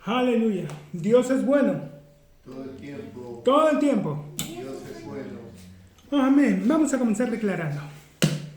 Aleluya. Dios es bueno. Todo el tiempo. Todo el tiempo. Dios es bueno. Amén. Vamos a comenzar declarando.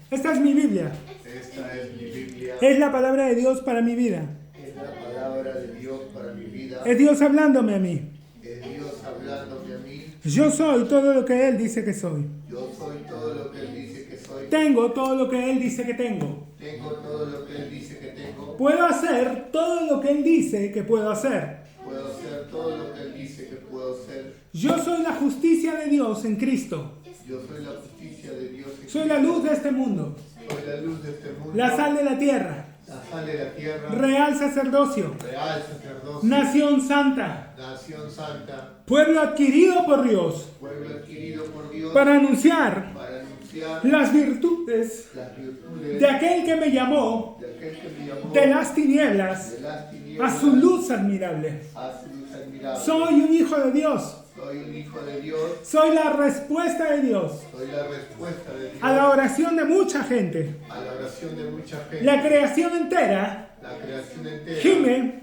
Esta es mi Biblia. Esta es mi Biblia. Es la palabra de Dios para mi vida. Es la palabra de Dios para mi vida. Es Dios hablándome a mí. Es Dios hablándome a mí. Yo soy todo lo que Él dice que soy. Yo soy todo lo que Él dice que soy. Tengo todo lo que Él dice que tengo. Tengo todo lo que Él dice que tengo. Puedo hacer todo lo que Él dice que puedo hacer. Puedo hacer todo lo que Él dice que puedo hacer. Yo soy la justicia de Dios en Cristo. Yo soy la justicia de Dios. Soy la luz de este mundo. Soy la luz de este mundo. La sal de la tierra. La sal de la tierra. Real sacerdocio. Real sacerdocio. Nación santa. Nación santa. Pueblo adquirido por Dios. Pueblo adquirido por Dios. Para anunciar anunciar las virtudes las virtudes de aquel que me llamó de aquel que me llamó de las tinieblas de las tinieblas a su luz admirable. a su luz admirable. Soy un hijo de Dios. Soy un hijo de Dios. Soy la respuesta de Dios Soy la respuesta de Dios a la oración de mucha gente. a la oración de mucha gente. La creación entera La creación entera gime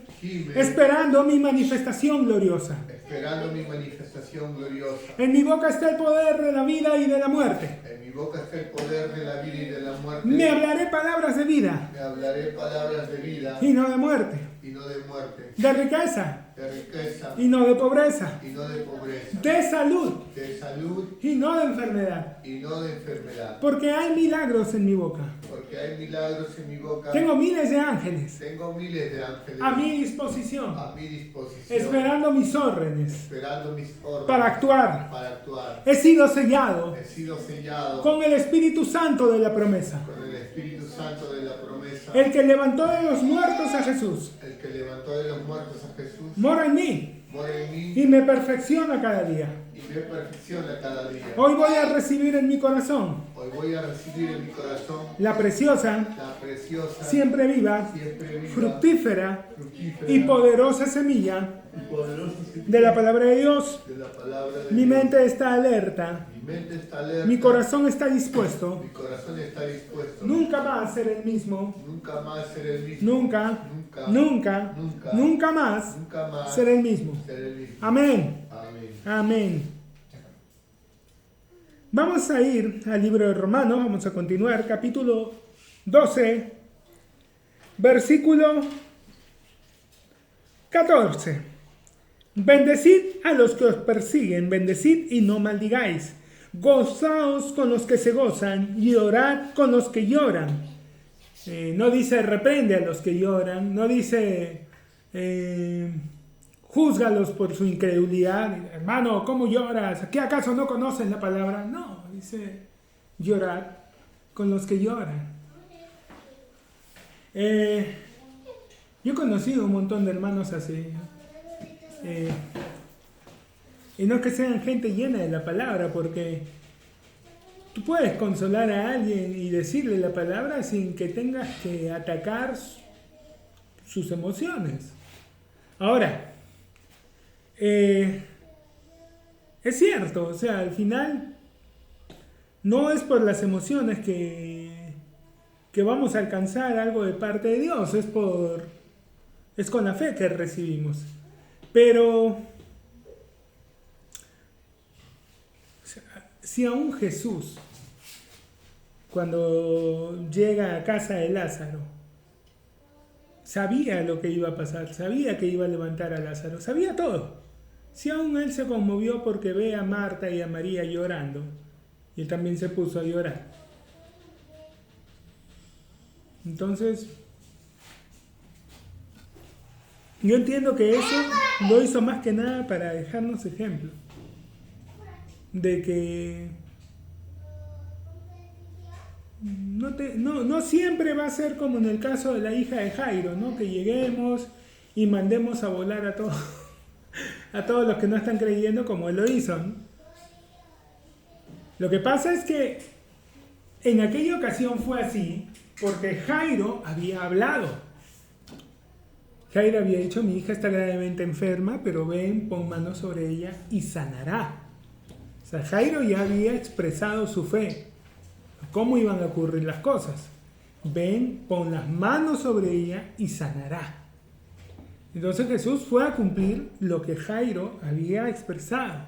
esperando mi manifestación gloriosa. esperando mi manifestación gloriosa. En mi boca está el poder de la vida y de la muerte. En mi boca está el poder de la vida y de la muerte. Me hablaré palabras de vida Me hablaré palabras de vida y no de muerte, y no de muerte, de riqueza de riqueza y no de pobreza, y no de pobreza, de salud de salud y no de enfermedad, y no de enfermedad. porque hay milagros en mi boca. Porque hay milagros en mi boca. Tengo miles de ángeles Tengo miles de ángeles a mi disposición, a mi disposición, esperando mis órdenes esperando mis órdenes para actuar. para actuar. He sido sellado He sido sellado con el Espíritu Santo de la promesa, con el Espíritu Santo de la promesa. el que levantó de los muertos a Jesús. El que levantó de los muertos a Jesús Mora en mí mora en mí y me perfecciona cada día. y me perfecciona cada día. Hoy voy a recibir en mi corazón Hoy voy a recibir en mi corazón la preciosa, la preciosa, siempre viva, siempre viva, fructífera fructífera y poderosa semilla y poderosa de la palabra de Dios. de la palabra de Mi Dios. mente está alerta, Mi mente está alerta. mi corazón está dispuesto. Mi corazón está dispuesto. Nunca más ser el mismo. Nunca más ser el mismo. Nunca, Nunca. nunca, Nunca. nunca más Nunca más ser el mismo. ser el mismo. Amén. Amén. Amén. Vamos a ir al libro de Romanos, vamos a continuar, capítulo 12, versículo 14. Bendecid a los que os persiguen, bendecid y no maldigáis. Gozaos con los que se gozan y orad con los que lloran. No dice reprende a los que lloran, no dice júzgalos por su incredulidad. Hermano, ¿cómo lloras? ¿Qué acaso no conoces la palabra? No, dice llorad con los que lloran. Yo he conocido un montón de hermanos así. Y no que sean gente llena de la palabra, porque tú puedes consolar a alguien y decirle la palabra sin que tengas que atacar sus emociones. Ahora, es cierto, o sea, al final no es por las emociones que vamos a alcanzar algo de parte de Dios, es con la fe que recibimos. Pero si aún Jesús, cuando llega a casa de Lázaro, sabía lo que iba a pasar, sabía que iba a levantar a Lázaro, sabía todo. Si aún él se conmovió porque ve a Marta y a María llorando, y él también se puso a llorar. Entonces, yo entiendo que eso lo hizo más que nada para dejarnos ejemplo de que no siempre va a ser como en el caso de la hija de Jairo, ¿no? Que lleguemos y mandemos a volar a todos a todos los que no están creyendo como él lo hizo, ¿no? Lo que pasa es que en aquella ocasión fue así porque Jairo había hablado. Jairo había dicho: mi hija está gravemente enferma, pero ven, pon manos sobre ella y sanará. O sea, Jairo ya había expresado su fe, cómo iban a ocurrir las cosas. Ven, pon las manos sobre ella y sanará. Entonces Jesús fue a cumplir lo que Jairo había expresado,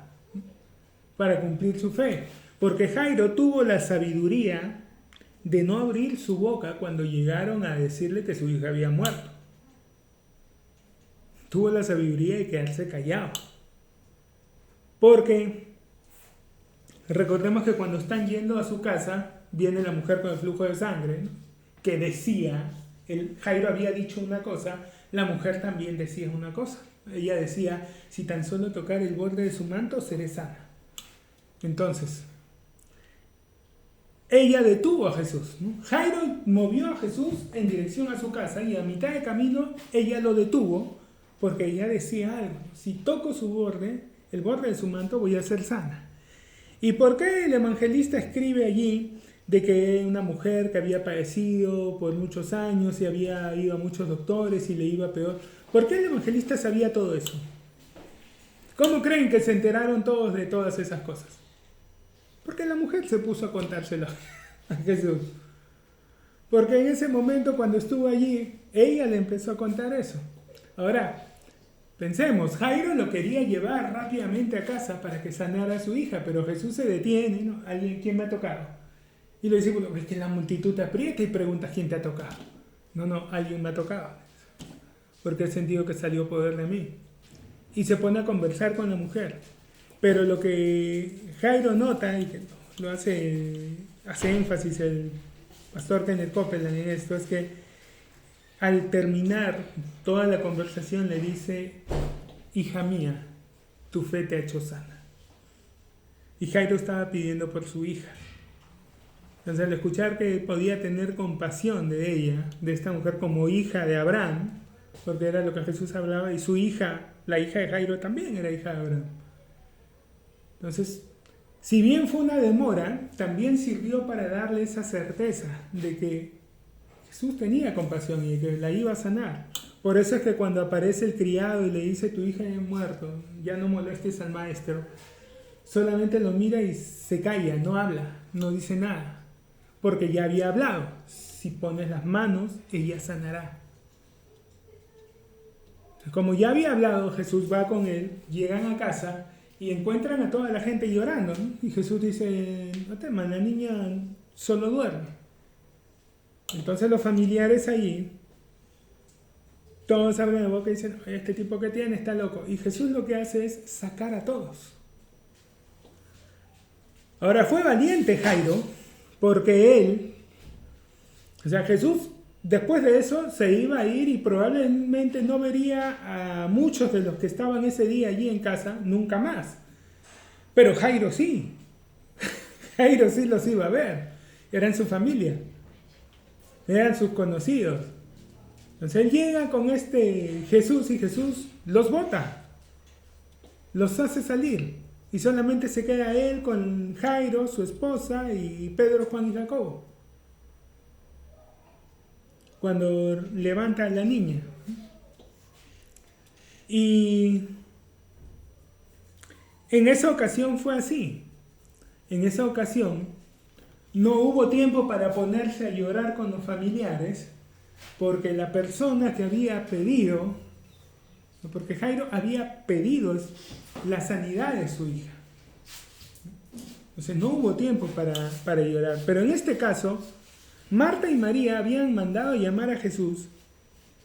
para cumplir su fe. Porque Jairo tuvo la sabiduría de no abrir su boca cuando llegaron a decirle que su hija había muerto. Tuvo la sabiduría de quedarse callado. Porque recordemos que cuando están yendo a su casa, viene la mujer con el flujo de sangre, ¿no? Que decía, Jairo había dicho una cosa, la mujer también decía una cosa. Ella decía, si tan solo tocar el borde de su manto, seré sana. Entonces, ella detuvo a Jesús, ¿no? Jairo movió a Jesús en dirección a su casa y a mitad de camino ella lo detuvo porque ella decía algo, si toco su borde, el borde de su manto, voy a ser sana. ¿Y por qué el evangelista escribe allí de que una mujer que había padecido por muchos años y había ido a muchos doctores y le iba peor? ¿Por qué el evangelista sabía todo eso? ¿Cómo creen que se enteraron todos de todas esas cosas? Porque la mujer se puso a contárselo a Jesús. Porque en ese momento cuando estuvo allí, ella le empezó a contar eso. Ahora, pensemos, Jairo lo quería llevar rápidamente a casa para que sanara a su hija, pero Jesús se detiene, ¿no? ¿Quién me ha tocado? Y los discípulos, es que la multitud te aprieta y preguntas quién te ha tocado. No, alguien me ha tocado. Porque he sentido que salió poder de mí. Y se pone a conversar con la mujer. Pero lo que Jairo nota, y que lo hace énfasis el pastor Kenneth Copeland en esto, es que al terminar toda la conversación le dice, hija mía, tu fe te ha hecho sana. Y Jairo estaba pidiendo por su hija. Entonces al escuchar que podía tener compasión de ella, de esta mujer como hija de Abraham, porque era lo que Jesús hablaba, y su hija, la hija de Jairo también era hija de Abraham. Entonces, si bien fue una demora, también sirvió para darle esa certeza de que Jesús tenía compasión y que la iba a sanar. Por eso es que cuando aparece el criado y le dice, tu hija ha muerto, ya no molestes al maestro, solamente lo mira y se calla, no habla, no dice nada, porque ya había hablado. Si pones las manos, ella sanará. Como ya había hablado, Jesús va con él, llegan a casa y encuentran a toda la gente llorando, ¿no? Y Jesús dice, no temas, la niña solo duerme. Entonces los familiares allí, todos abren la boca y dicen, este tipo que tiene está loco. Y Jesús lo que hace es sacar a todos. Ahora fue valiente Jairo, porque él, Jesús después de eso se iba a ir y probablemente no vería a muchos de los que estaban ese día allí en casa nunca más. Pero Jairo sí. Jairo sí los iba a ver. Eran su familia. Eran sus conocidos. Entonces él llega con este Jesús y Jesús los bota. Los hace salir. Y solamente se queda él con Jairo, su esposa, y Pedro, Juan y Jacobo. Cuando levanta a la niña. Y en esa ocasión fue así. En esa ocasión no hubo tiempo para ponerse a llorar con los familiares, porque la persona que había pedido, porque Jairo había pedido la sanidad de su hija. Entonces no hubo tiempo para llorar. Pero en este caso, Marta y María habían mandado llamar a Jesús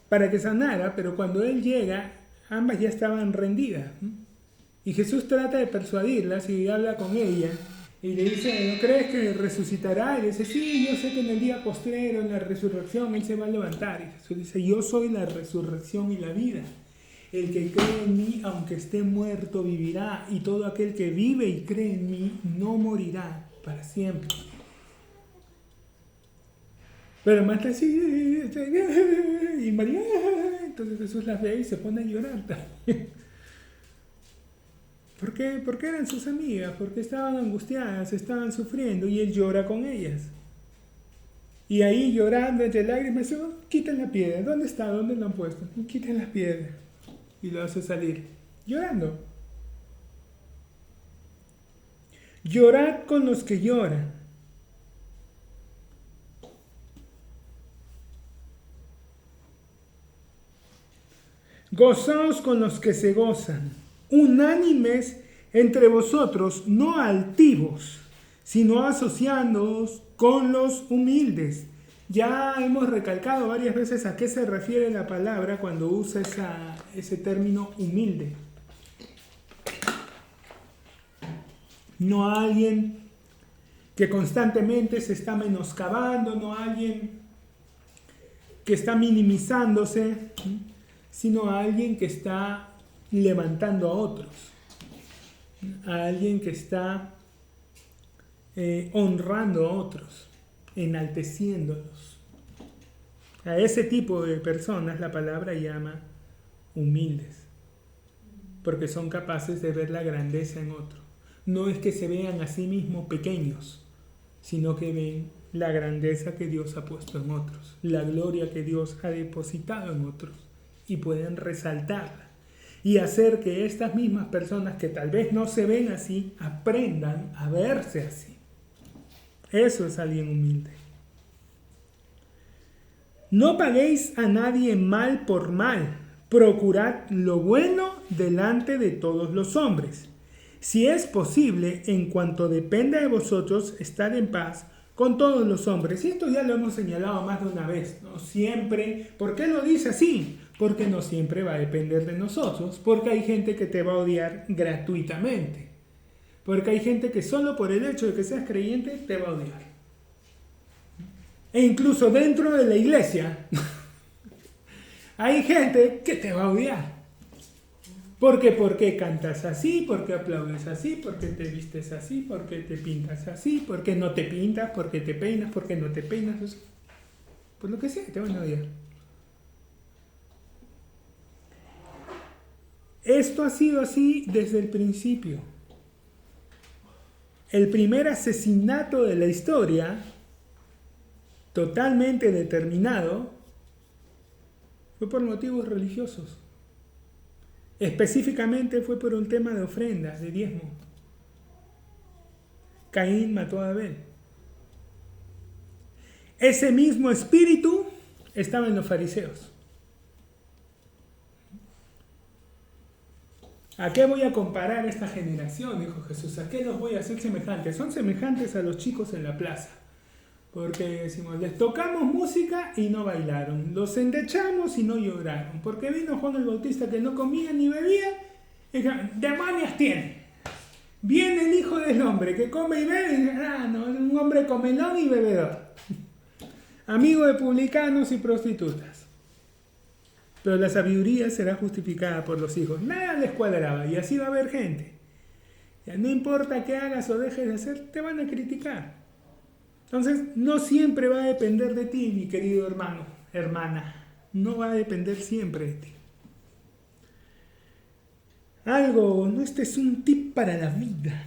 para que sanara, pero cuando él llega, ambas ya estaban rendidas. Y Jesús trata de persuadirlas y habla con ella y le dice, ¿no crees que resucitará? Y le dice, sí, yo sé que en el día postrero, en la resurrección, él se va a levantar. Y Jesús dice, yo soy la resurrección y la vida. El que cree en mí, aunque esté muerto, vivirá. Y todo aquel que vive y cree en mí, no morirá para siempre. Pero Marta sí, y María, entonces Jesús las ve y se pone a llorar también. ¿Por qué? Porque eran sus amigas, porque estaban angustiadas, estaban sufriendo y él llora con ellas. Y ahí llorando entre lágrimas, dice, quiten la piedra, ¿dónde está? ¿Dónde lo han puesto? Quiten la piedra. Y lo hace salir, llorando. Llorad con los que lloran. Gozaos con los que se gozan, unánimes entre vosotros, no altivos, sino asociándoos con los humildes. Ya hemos recalcado varias veces a qué se refiere la palabra cuando usa ese término humilde. No a alguien que constantemente se está menoscabando, no a alguien que está minimizándose, sino a alguien que está levantando a otros, a alguien que está honrando a otros, enalteciéndolos. A ese tipo de personas la palabra llama humildes, porque son capaces de ver la grandeza en otro. No es que se vean a sí mismos pequeños, sino que ven la grandeza que Dios ha puesto en otros, la gloria que Dios ha depositado en otros, y pueden resaltarla y hacer que estas mismas personas que tal vez no se ven así, aprendan a verse así. Eso es alguien humilde. No paguéis a nadie mal por mal, procurad lo bueno delante de todos los hombres. Si es posible, en cuanto dependa de vosotros, estad en paz con todos los hombres. Y esto ya lo hemos señalado más de una vez, ¿no? Siempre. ¿Por qué lo dice así? Porque no siempre va a depender de nosotros, porque hay gente que te va a odiar gratuitamente, porque hay gente que solo por el hecho de que seas creyente te va a odiar. E incluso dentro de la iglesia hay gente que te va a odiar. Porque ¿por qué cantas así? ¿Por qué aplaudes así? ¿Por qué te vistes así? ¿Por qué te pintas así? ¿Por qué no te pintas? ¿Por qué te peinas? ¿Por qué no te peinas? Pues lo que sea, te van a odiar. Esto ha sido así desde el principio. El primer asesinato de la historia, totalmente determinado, fue por motivos religiosos. Específicamente fue por un tema de ofrenda, de diezmo. Caín mató a Abel. Ese mismo espíritu estaba en los fariseos. ¿A qué voy a comparar esta generación? Dijo Jesús. ¿A qué los voy a hacer semejantes? Son semejantes a los chicos en la plaza. Porque decimos, les tocamos música y no bailaron. Los endechamos y no lloraron. Porque vino Juan el Bautista que no comía ni bebía. Y dijeron, demonios tiene. Viene el Hijo del Hombre que come y bebe. Y dicen, no, es un hombre comelón y bebedor. Amigo de publicanos y prostitutas. Pero la sabiduría será justificada por los hijos. Nada les cuadraba y así va a haber gente. Ya no importa qué hagas o dejes de hacer, te van a criticar. Entonces, no siempre va a depender de ti, mi querido hermano, hermana. No va a depender siempre de ti. Este es un tip para la vida.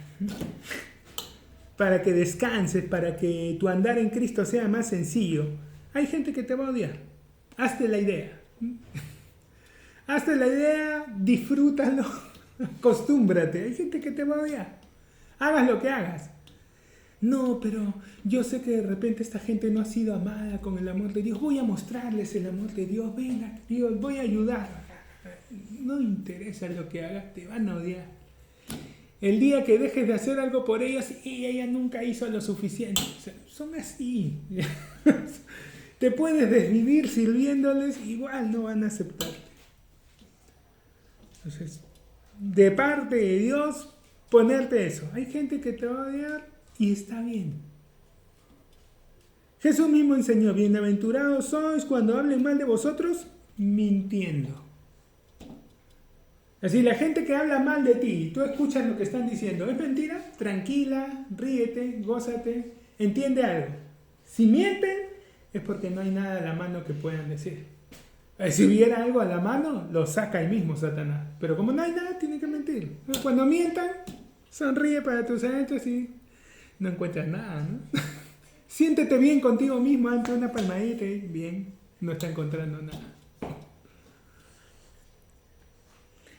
Para que descanses, para que tu andar en Cristo sea más sencillo. Hay gente que te va a odiar. Hazte la idea. Hazte la idea, disfrútalo, acostúmbrate. Hay gente que te va a odiar. Hagas lo que hagas. No, pero yo sé que de repente esta gente no ha sido amada con el amor de Dios. Voy a mostrarles el amor de Dios. Venga, Dios, voy a ayudar. No interesa lo que hagas, te van a odiar. El día que dejes de hacer algo por ellos, y ella nunca hizo lo suficiente. O sea, son así. Te puedes desvivir sirviéndoles, igual no van a aceptarte. Entonces, de parte de Dios, ponerte eso. Hay gente que te va a odiar y está bien. Jesús mismo enseñó, bienaventurados sois cuando hablen mal de vosotros, mintiendo. Así, la gente que habla mal de ti, tú escuchas lo que están diciendo, ¿es mentira? Tranquila, ríete, gózate, entiende algo. Si mienten, es porque no hay nada a la mano que puedan decir. Si hubiera algo a la mano, lo saca ahí mismo Satanás. Pero como no hay nada, tiene que mentir. Cuando mientan, sonríe para tus adentros y no encuentras nada, ¿no? Siéntete bien contigo mismo ante una palmadita y bien, no está encontrando nada.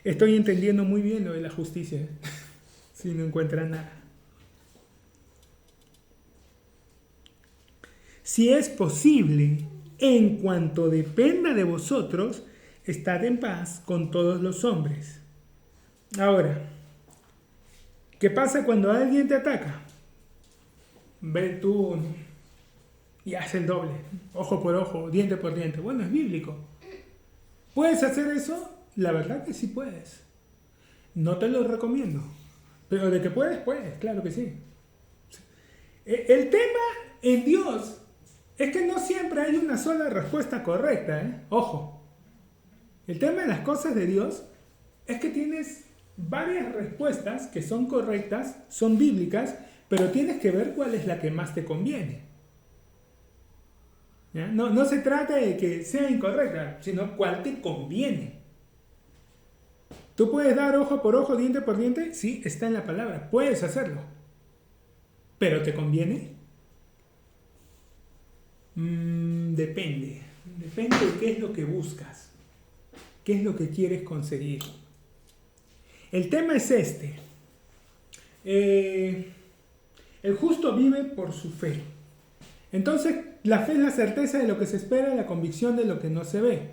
Estoy entendiendo muy bien lo de la justicia, si no encuentras nada. Si es posible, en cuanto dependa de vosotros, estad en paz con todos los hombres. Ahora, ¿qué pasa cuando alguien te ataca? Ve tú y haz el doble, ojo por ojo, diente por diente. Bueno, es bíblico. ¿Puedes hacer eso? La verdad que sí puedes. No te lo recomiendo. Pero de que puedes, puedes, claro que sí. El tema en Dios es que no siempre hay una sola respuesta correcta, ¿eh? Ojo. El tema de las cosas de Dios es que tienes varias respuestas que son correctas, son bíblicas, pero tienes que ver cuál es la que más te conviene. ¿Ya? No se trata de que sea incorrecta, sino cuál te conviene. ¿Tú puedes dar ojo por ojo, diente por diente? Sí, está en la palabra, puedes hacerlo. ¿Pero te conviene? Depende de qué es lo que buscas, qué es lo que quieres conseguir. El tema es este. El justo vive por su fe. Entonces, la fe es la certeza de lo que se espera, la convicción de lo que no se ve.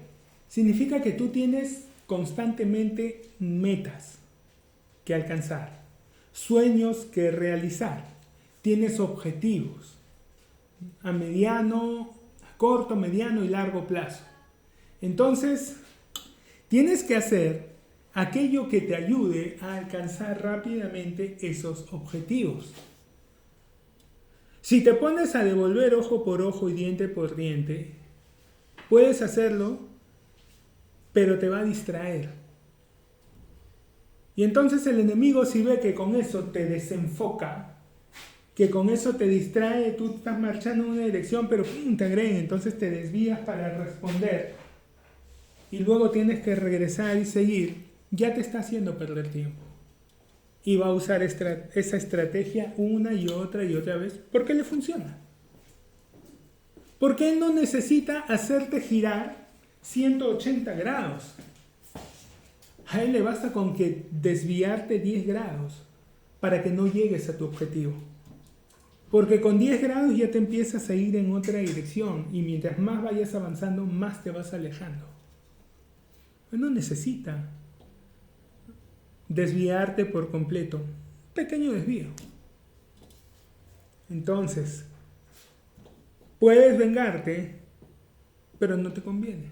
Significa que tú tienes constantemente metas que alcanzar, sueños que realizar, tienes objetivos a mediano, a corto, mediano y largo plazo. Entonces, tienes que hacer aquello que te ayude a alcanzar rápidamente esos objetivos. Si te pones a devolver ojo por ojo y diente por diente, puedes hacerlo, pero te va a distraer. Y entonces el enemigo, si ve que con eso te desenfoca, que con eso te distrae, tú estás marchando en una dirección, pero te agrega, entonces te desvías para responder y luego tienes que regresar y seguir, ya te está haciendo perder tiempo. Y va a usar esa estrategia una y otra vez porque le funciona. Porque él no necesita hacerte girar 180 grados. A él le basta con que desviarte 10 grados para que no llegues a tu objetivo. Porque con 10 grados ya te empiezas a ir en otra dirección y mientras más vayas avanzando, más te vas alejando. Él no necesita desviarte por completo. Pequeño desvío. Entonces, puedes vengarte, pero no te conviene,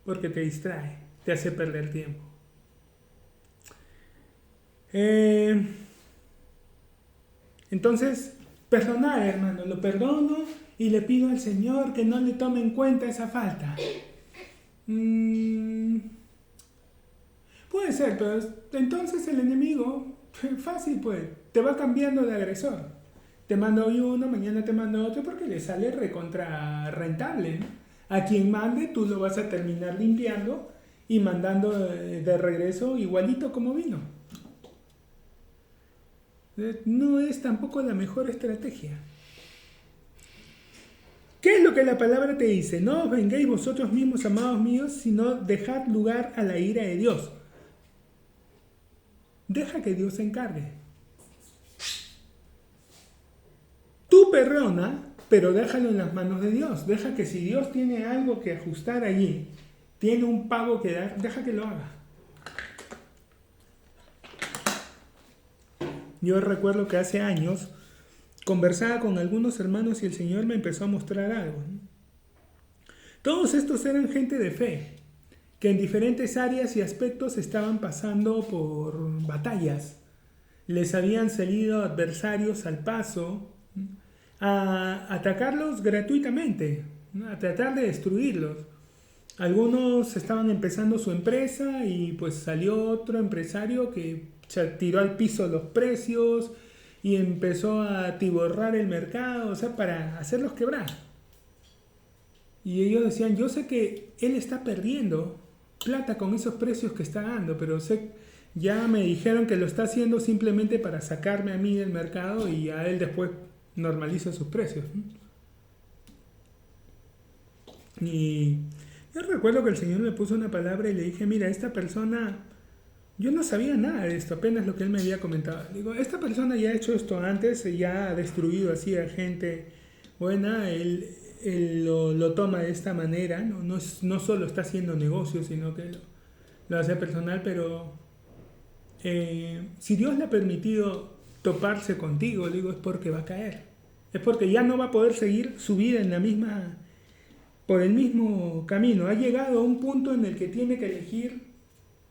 porque te distrae, te hace perder tiempo. Entonces, perdonar, hermano, lo perdono y le pido al Señor que no le tome en cuenta esa falta. Puede ser, pero entonces el enemigo, fácil pues, te va cambiando de agresor. Te manda hoy uno, mañana te manda otro porque le sale recontra rentable, ¿no? A quien mande tú lo vas a terminar limpiando y mandando de regreso igualito como vino. No es tampoco la mejor estrategia. ¿Qué es lo que la palabra te dice? No os vengáis vosotros mismos, amados míos, sino dejad lugar a la ira de Dios. Deja que Dios se encargue. Tú perdona, pero déjalo en las manos de Dios. Deja que si Dios tiene algo que ajustar allí, tiene un pago que dar, deja que lo haga. Yo recuerdo que hace años conversaba con algunos hermanos y el Señor me empezó a mostrar algo. Todos estos eran gente de fe, que en diferentes áreas y aspectos estaban pasando por batallas. Les habían salido adversarios al paso a atacarlos gratuitamente, a tratar de destruirlos. Algunos estaban empezando su empresa y pues salió otro empresario que tiró al piso los precios y empezó a atiborrar el mercado, o sea, para hacerlos quebrar. Y ellos decían, yo sé que él está perdiendo plata con esos precios que está dando, pero ya me dijeron que lo está haciendo simplemente para sacarme a mí del mercado y a él después normaliza sus precios. Y yo recuerdo que el Señor me puso una palabra y le dije, mira, esta persona, yo no sabía nada de esto, apenas lo que él me había comentado. Digo, esta persona ya ha hecho esto antes, ya ha destruido así a gente buena, él él lo toma de esta manera, no solo está haciendo negocio, sino que lo hace personal, pero si Dios le ha permitido toparse contigo, digo, es porque va a caer. Es porque ya no va a poder seguir su vida por el mismo camino. Ha llegado a un punto en el que tiene que elegir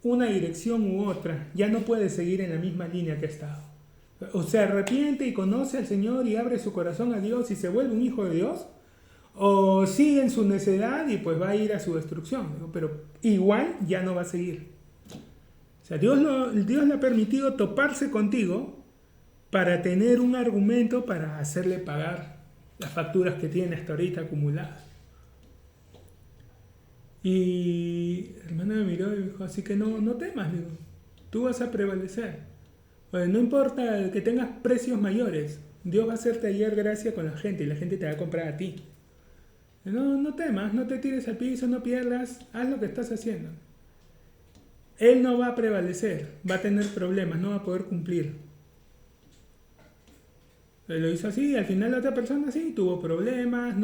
una dirección u otra. Ya no puede seguir en la misma línea que ha estado. O se arrepiente y conoce al Señor y abre su corazón a Dios y se vuelve un hijo de Dios, o sigue en su necedad y pues va a ir a su destrucción, ¿no? Pero igual ya no va a seguir. O sea, Dios le ha permitido toparse contigo para tener un argumento para hacerle pagar las facturas que tiene hasta ahorita acumuladas. Y el hermano me miró y dijo, así que no temas, digo, tú vas a prevalecer. Pues no importa que tengas precios mayores, Dios va a hacerte hallar gracia con la gente y la gente te va a comprar a ti. No temas, no te tires al piso, no pierdas, haz lo que estás haciendo. Él no va a prevalecer, va a tener problemas, no va a poder cumplir. Lo hizo así, al final la otra persona sí tuvo problemas,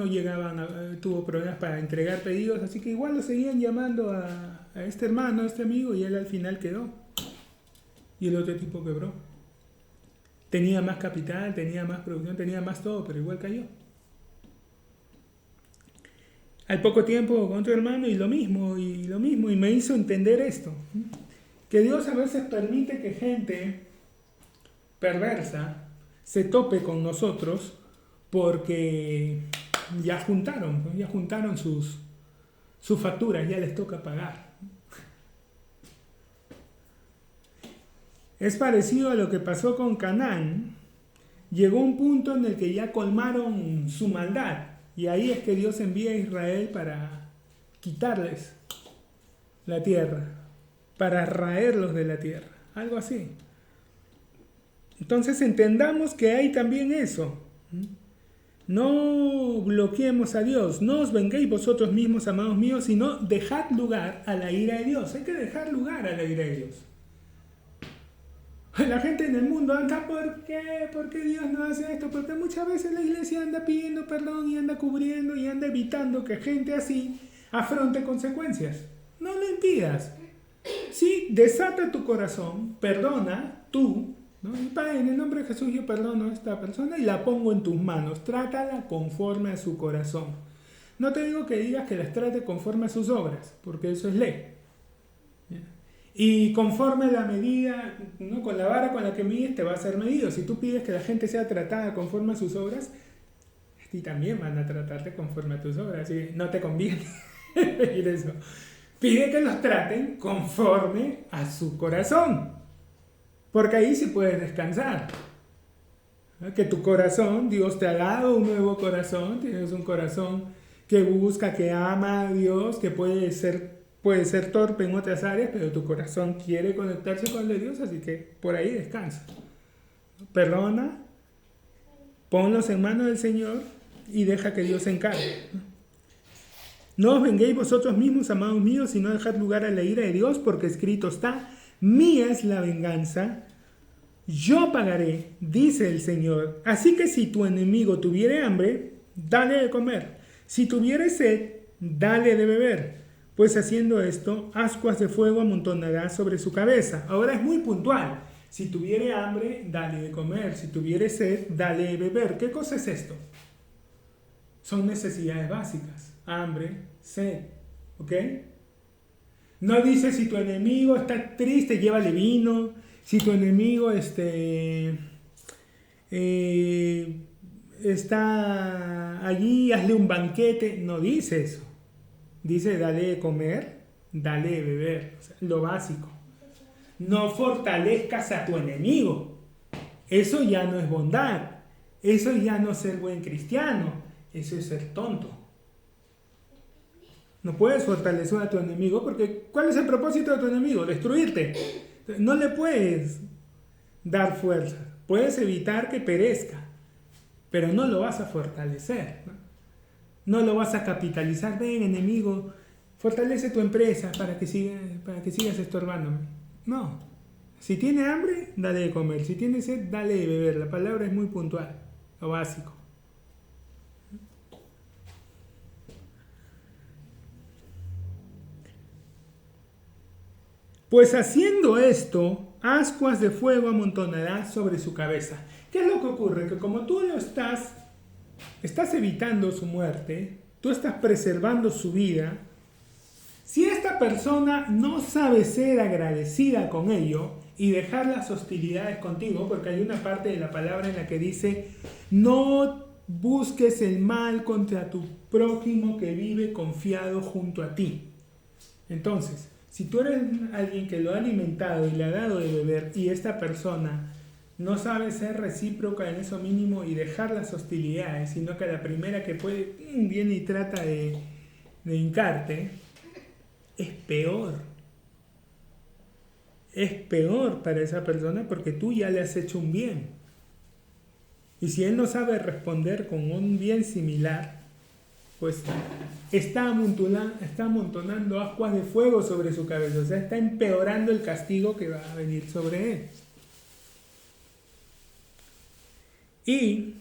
tuvo problemas para entregar pedidos, así que igual lo seguían llamando a este hermano, a este amigo, y él al final quedó. Y el otro tipo quebró. Tenía más capital, tenía más producción, tenía más todo, pero igual cayó. Al poco tiempo con otro hermano y lo mismo, y me hizo entender esto. Que Dios a veces permite que gente perversa se tope con nosotros porque ya juntaron sus facturas, ya les toca pagar. Es parecido a lo que pasó con Canaán. Llegó un punto en el que ya colmaron su maldad. Y ahí es que Dios envía a Israel para quitarles la tierra, para raerlos de la tierra. Algo así. Entonces entendamos que hay también eso. No bloqueemos a Dios. No os venguéis vosotros mismos, amados míos, sino dejad lugar a la ira de Dios. Hay que dejar lugar a la ira de Dios. La gente en el mundo anda, ¿por qué? ¿Por qué Dios no hace esto? Porque muchas veces la iglesia anda pidiendo perdón y anda cubriendo y anda evitando que gente así afronte consecuencias. No lo impidas. Sí, desata tu corazón, perdona tú, ¿no? Y Padre, en el nombre de Jesús yo perdono a esta persona y la pongo en tus manos. Trátala conforme a su corazón. No te digo que digas que las trate conforme a sus obras, porque eso es ley. Y conforme a la medida, ¿no? Con la vara con la que mides te va a ser medido. Si tú pides que la gente sea tratada conforme a sus obras, a ti también van a tratarte conforme a tus obras. Así no te conviene pedir eso. Pide que los traten conforme a su corazón. Porque ahí sí puedes descansar. ¿No? Que tu corazón, Dios te ha dado un nuevo corazón. Tienes un corazón que busca, que ama a Dios, que puede ser torpe en otras áreas, pero tu corazón quiere conectarse con el de Dios, así que por ahí descansa. Perdona, ponlos en manos del Señor y deja que Dios se encargue. No os venguéis vosotros mismos, amados míos, sino dejad lugar a la ira de Dios, porque escrito está, mía es la venganza, yo pagaré, dice el Señor. Así que si tu enemigo tuviere hambre, dale de comer. Si tuviere sed, dale de beber. Pues haciendo esto, ascuas de fuego amontonará sobre su cabeza. Ahora es muy puntual. Si tuviere hambre, dale de comer. Si tuviere sed, dale de beber. ¿Qué cosa es esto? Son necesidades básicas. Hambre, sed. ¿Ok? No dice si tu enemigo está triste, llévale vino. Si tu enemigo está allí, hazle un banquete. No dice eso. Dice, dale de comer, dale de beber, o sea, lo básico. No fortalezcas a tu enemigo. Eso ya no es bondad. Eso ya no es ser buen cristiano. Eso es ser tonto. No puedes fortalecer a tu enemigo porque ¿cuál es el propósito de tu enemigo? Destruirte. No le puedes dar fuerza. Puedes evitar que perezca, pero no lo vas a fortalecer, ¿no? No lo vas a capitalizar. Ven, enemigo, fortalece tu empresa para que sigas estorbándome. No. Si tiene hambre, dale de comer. Si tiene sed, dale de beber. La palabra es muy puntual, lo básico. Pues haciendo esto, ascuas de fuego amontonará sobre su cabeza. ¿Qué es lo que ocurre? Que como tú lo estás evitando su muerte, tú estás preservando su vida. Si esta persona no sabe ser agradecida con ello y dejar las hostilidades contigo, porque hay una parte de la palabra en la que dice, no busques el mal contra tu prójimo que vive confiado junto a ti. Entonces, si tú eres alguien que lo ha alimentado y le ha dado de beber y esta persona no sabe ser recíproca en eso mínimo y dejar las hostilidades, sino que a la primera que puede viene y trata de hincarte, es peor. Es peor para esa persona porque tú ya le has hecho un bien. Y si él no sabe responder con un bien similar, pues está amontonando ascuas de fuego sobre su cabeza. O sea, está empeorando el castigo que va a venir sobre él. Y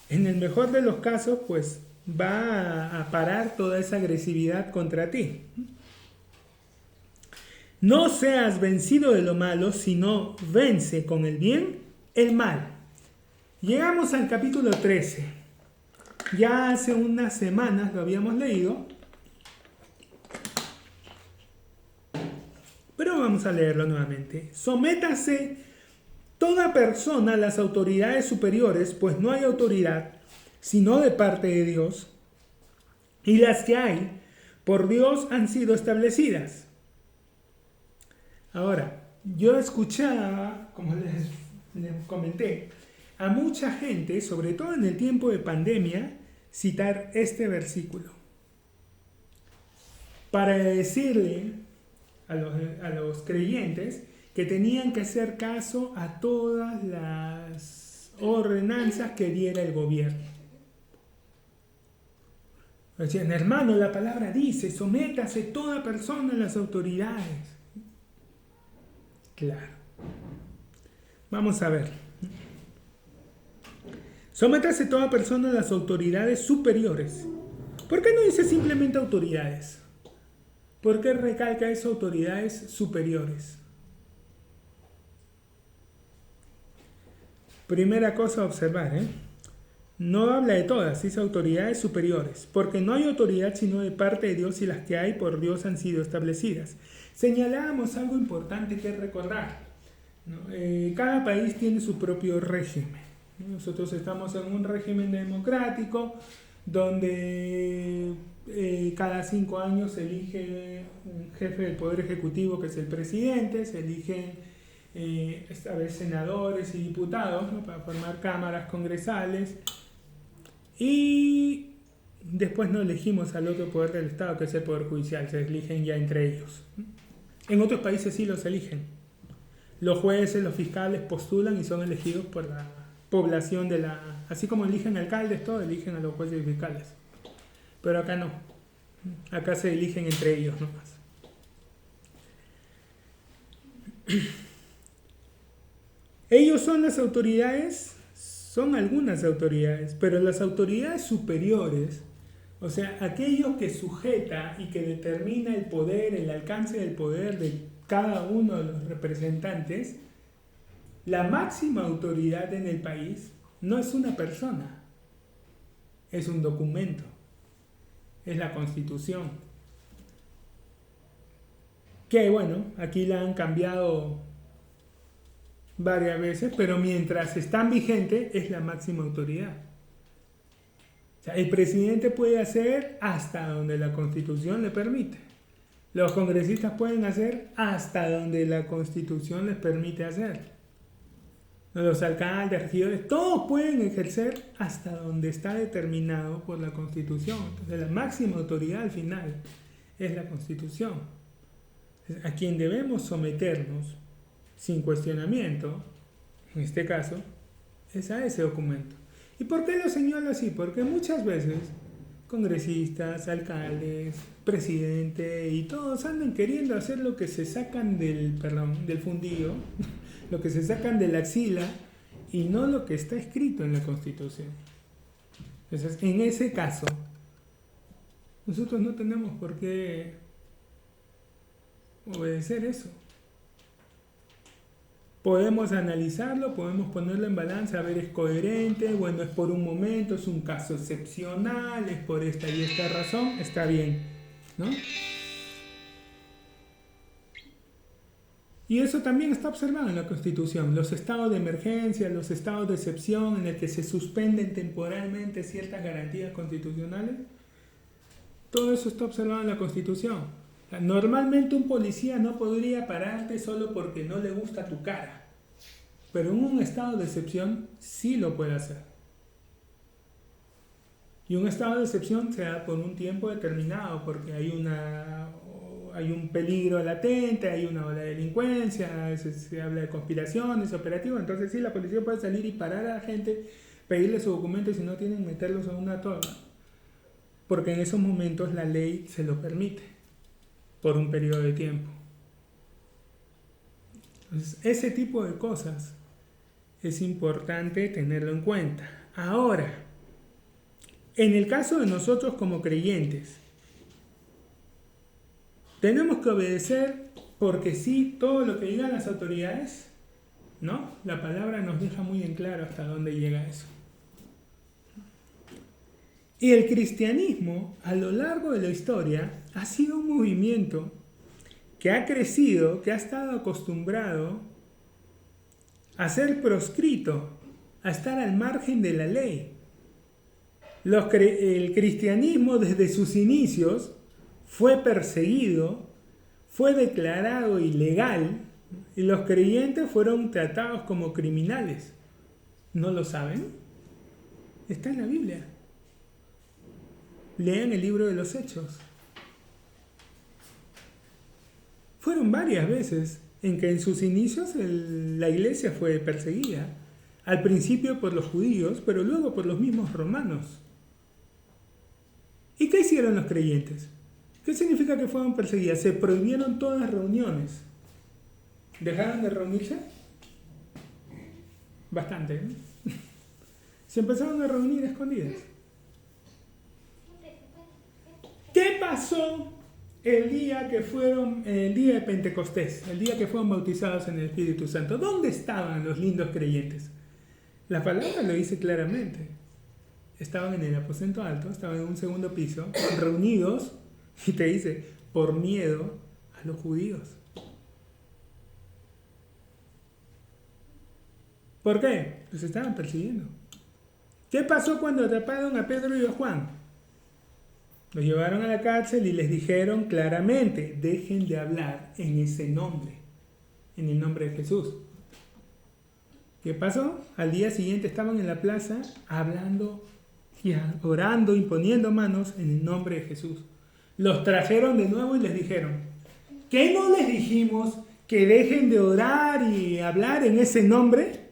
en el mejor de los casos, pues va a parar toda esa agresividad contra ti. No seas vencido de lo malo, sino vence con el bien el mal. Llegamos al capítulo 13. Ya hace unas semanas lo habíamos leído, pero vamos a leerlo nuevamente. Sométase toda persona a las autoridades superiores, pues no hay autoridad sino de parte de Dios, y las que hay por Dios han sido establecidas. Ahora, yo escuchaba, como les comenté, a mucha gente, sobre todo en el tiempo de pandemia, citar este versículo para decirle a los creyentes que tenían que hacer caso a todas las ordenanzas que diera el gobierno. Decían, hermano, la palabra dice, sométase toda persona a las autoridades. Claro. Vamos a ver. Sométase toda persona a las autoridades superiores. ¿Por qué no dice simplemente autoridades? ¿Por qué recalca eso, autoridades superiores? Primera cosa a observar, no habla de todas, dice autoridades superiores, porque no hay autoridad sino de parte de Dios y las que hay por Dios han sido establecidas. Señalábamos algo importante que recordar, ¿no? Cada país tiene su propio régimen. Nosotros estamos en un régimen democrático donde cada 5 años se elige un jefe del Poder Ejecutivo que es el presidente, se eligen esta vez senadores y diputados, ¿no? Para formar cámaras congresales y después no elegimos al otro poder del Estado que es el Poder Judicial, se eligen ya entre ellos. En otros países sí los eligen. Los jueces, los fiscales postulan y son elegidos por la población de la... Así como eligen alcaldes, todos eligen a los jueces y fiscales. Pero acá no. Acá se eligen entre ellos nomás. Ellos son las autoridades, son algunas autoridades, pero las autoridades superiores, o sea, aquello que sujeta y que determina el poder, el alcance del poder de cada uno de los representantes, la máxima autoridad en el país no es una persona, es un documento, es la Constitución. Que bueno, aquí la han cambiado varias veces, pero mientras están vigentes es la máxima autoridad. O sea, el presidente puede hacer hasta donde la Constitución le permite. Los congresistas pueden hacer hasta donde la Constitución les permite hacer. Los alcaldes, regidores, todos pueden ejercer hasta donde está determinado por la Constitución. Entonces, la máxima autoridad al final es la Constitución. Entonces, a quien debemos someternos sin cuestionamiento, en este caso, es a ese documento. ¿Y por qué lo señalo así? Porque muchas veces congresistas, alcaldes, presidente y todos andan queriendo hacer lo que se sacan del fundillo, lo que se sacan de la axila y no lo que está escrito en la Constitución. Entonces, en ese caso, nosotros no tenemos por qué obedecer eso. Podemos analizarlo, podemos ponerlo en balanza, a ver, es coherente, bueno, es por un momento, es un caso excepcional, es por esta y esta razón, está bien, ¿no? Y eso también está observado en la Constitución, los estados de emergencia, los estados de excepción en el que se suspenden temporalmente ciertas garantías constitucionales, todo eso está observado en la Constitución. O sea, normalmente un policía no podría pararte solo porque no le gusta tu cara, pero en un estado de excepción sí lo puede hacer. Y un estado de excepción se da por un tiempo determinado, porque hay un peligro latente, hay una ola de delincuencia, a veces se habla de conspiraciones, operativos, entonces sí, la policía puede salir y parar a la gente, pedirle sus documentos y si no tienen, meterlos en una toga, porque en esos momentos la ley se lo permite, por un periodo de tiempo. Entonces, ese tipo de cosas es importante tenerlo en cuenta. Ahora, en el caso de nosotros como creyentes, tenemos que obedecer porque sí todo lo que digan las autoridades, ¿no? La palabra nos deja muy en claro hasta dónde llega eso. Y el cristianismo, a lo largo de la historia, ha sido un movimiento que ha crecido, que ha estado acostumbrado a ser proscrito, a estar al margen de la ley. El cristianismo desde sus inicios fue perseguido, fue declarado ilegal y los creyentes fueron tratados como criminales. ¿No lo saben? Está en la Biblia. Lean el libro de los Hechos. Fueron varias veces en que en sus inicios la iglesia fue perseguida. Al principio por los judíos, pero luego por los mismos romanos. ¿Y qué hicieron los creyentes? ¿Qué significa que fueron perseguidas? Se prohibieron todas las reuniones. ¿Dejaron de reunirse? Bastante, ¿eh? Se empezaron a reunir escondidas. ¿Qué pasó el día de Pentecostés? El día que fueron bautizados en el Espíritu Santo. ¿Dónde estaban los lindos creyentes? La palabra lo dice claramente. Estaban en el aposento alto, estaban en un segundo piso, reunidos, y te dice, por miedo a los judíos. ¿Por qué? Los estaban persiguiendo. ¿Qué pasó cuando atraparon a Pedro y a Juan? Los llevaron a la cárcel y les dijeron claramente, dejen de hablar en ese nombre, en el nombre de Jesús. ¿Qué pasó? Al día siguiente estaban en la plaza hablando y orando, imponiendo manos en el nombre de Jesús. Los trajeron de nuevo y les dijeron, ¿qué no les dijimos que dejen de orar y hablar en ese nombre?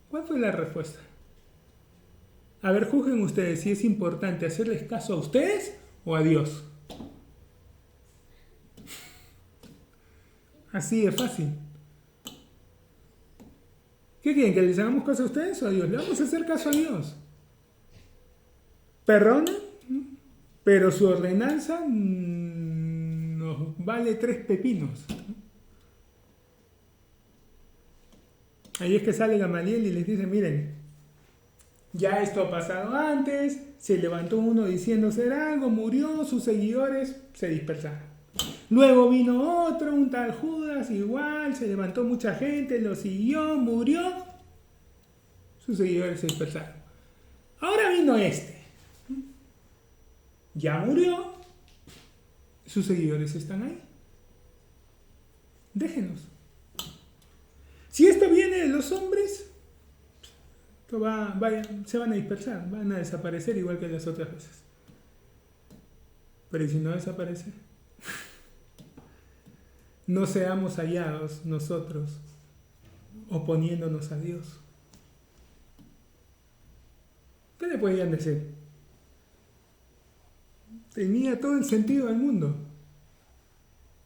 ¿Cuál fue la respuesta? A ver, juzguen ustedes si es importante hacerles caso a ustedes o a Dios. Así de fácil. ¿Qué quieren? ¿Que les hagamos caso a ustedes o a Dios? Le vamos a hacer caso a Dios. Perdona, pero su ordenanza nos vale 3 pepinos. Ahí es que sale Gamaliel y les dice, miren, ya esto ha pasado antes, se levantó uno diciendo ser algo, murió, sus seguidores se dispersaron. Luego vino otro, un tal Judas, igual, se levantó mucha gente, lo siguió, murió, sus seguidores se dispersaron. Ahora vino este, ya murió, sus seguidores están ahí. Déjenos. Si esto viene de los hombres, se van a dispersar, van a desaparecer igual que las otras veces. Pero ¿y si no desaparece? No seamos hallados nosotros oponiéndonos a Dios. ¿Qué le podían decir? Tenía todo el sentido del mundo.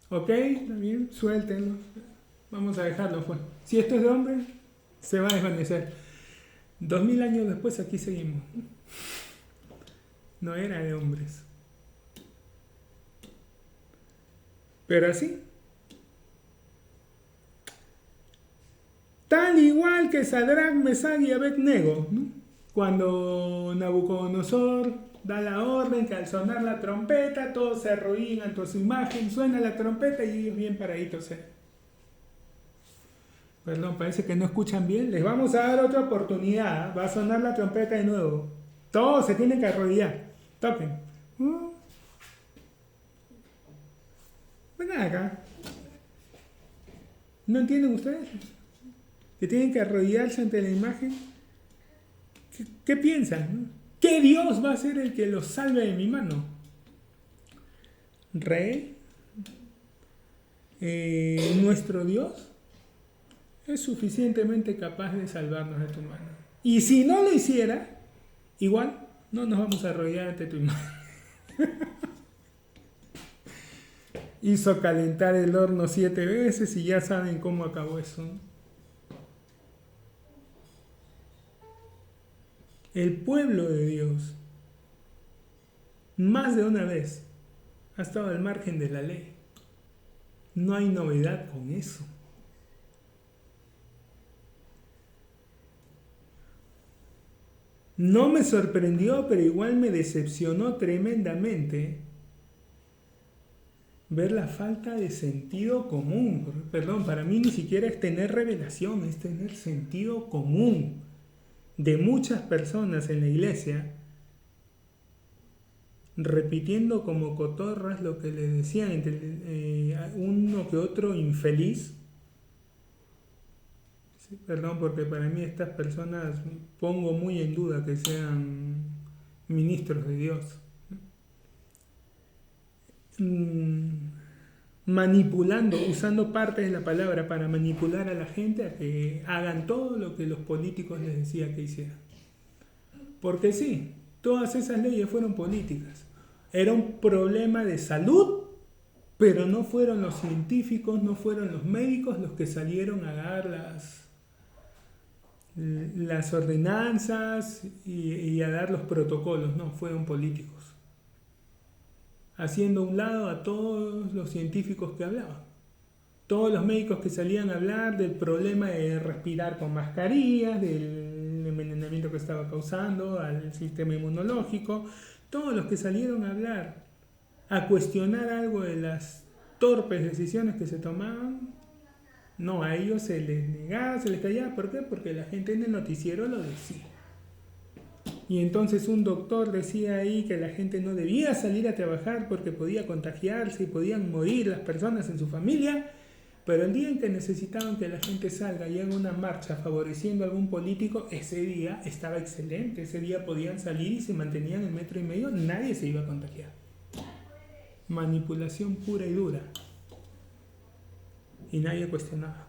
¿Ok? ¿Está bien? Suéltenlo. Vamos a dejarlo pues. Si esto es de hombre, se va a desvanecer. 2000 años después aquí seguimos. No era de hombres. Pero así. igual que Sadrach, Mesach y Abednego, ¿no? Cuando Nabucodonosor da la orden que al sonar la trompeta todos se arrodillan ante su imagen, suena la trompeta y ellos bien paraditos. Perdón, parece que no escuchan bien. Les vamos a dar otra oportunidad. Va a sonar la trompeta de nuevo. Todos se tienen que arrodillar. Toquen. Vengan acá. ¿No entienden ustedes? Que tienen que arrodillarse ante la imagen. ¿Qué piensan? ¿Qué Dios va a ser el que los salve de mi mano? ¿Rey? ¿Nuestro Dios? Es suficientemente capaz de salvarnos de tu mano. Y si no lo hiciera, igual no nos vamos a arrodillar ante tu imagen. Hizo calentar el horno 7 veces y ya saben cómo acabó eso. El pueblo de Dios, más de una vez, ha estado al margen de la ley. No hay novedad con eso. No me sorprendió, pero igual me decepcionó tremendamente ver la falta de sentido común. Perdón, para mí ni siquiera es tener revelación, es tener sentido común de muchas personas en la iglesia, repitiendo como cotorras lo que les decían uno que otro infeliz. Sí, perdón, porque para mí estas personas pongo muy en duda que sean ministros de Dios. Manipulando, usando parte de la palabra para manipular a la gente a que hagan todo lo que los políticos les decían que hicieran. Porque sí, todas esas leyes fueron políticas. Era un problema de salud, pero no fueron los científicos, no fueron los médicos los que salieron a dar las ordenanzas y a dar los protocolos, no, fueron políticos, haciendo a un lado a todos los científicos que hablaban, todos los médicos que salían a hablar del problema de respirar con mascarillas, del envenenamiento que estaba causando al sistema inmunológico, todos los que salieron a hablar, a cuestionar algo de las torpes decisiones que se tomaban. No, a ellos se les negaba, se les callaba. ¿Por qué? Porque la gente en el noticiero lo decía. Y entonces un doctor decía ahí que la gente no debía salir a trabajar porque podía contagiarse y podían morir las personas en su familia. Pero el día en que necesitaban que la gente salga y haga una marcha favoreciendo a algún político, ese día estaba excelente. Ese día podían salir y se mantenían en 1,5 metros, nadie se iba a contagiar. Manipulación pura y dura. Y nadie cuestionaba.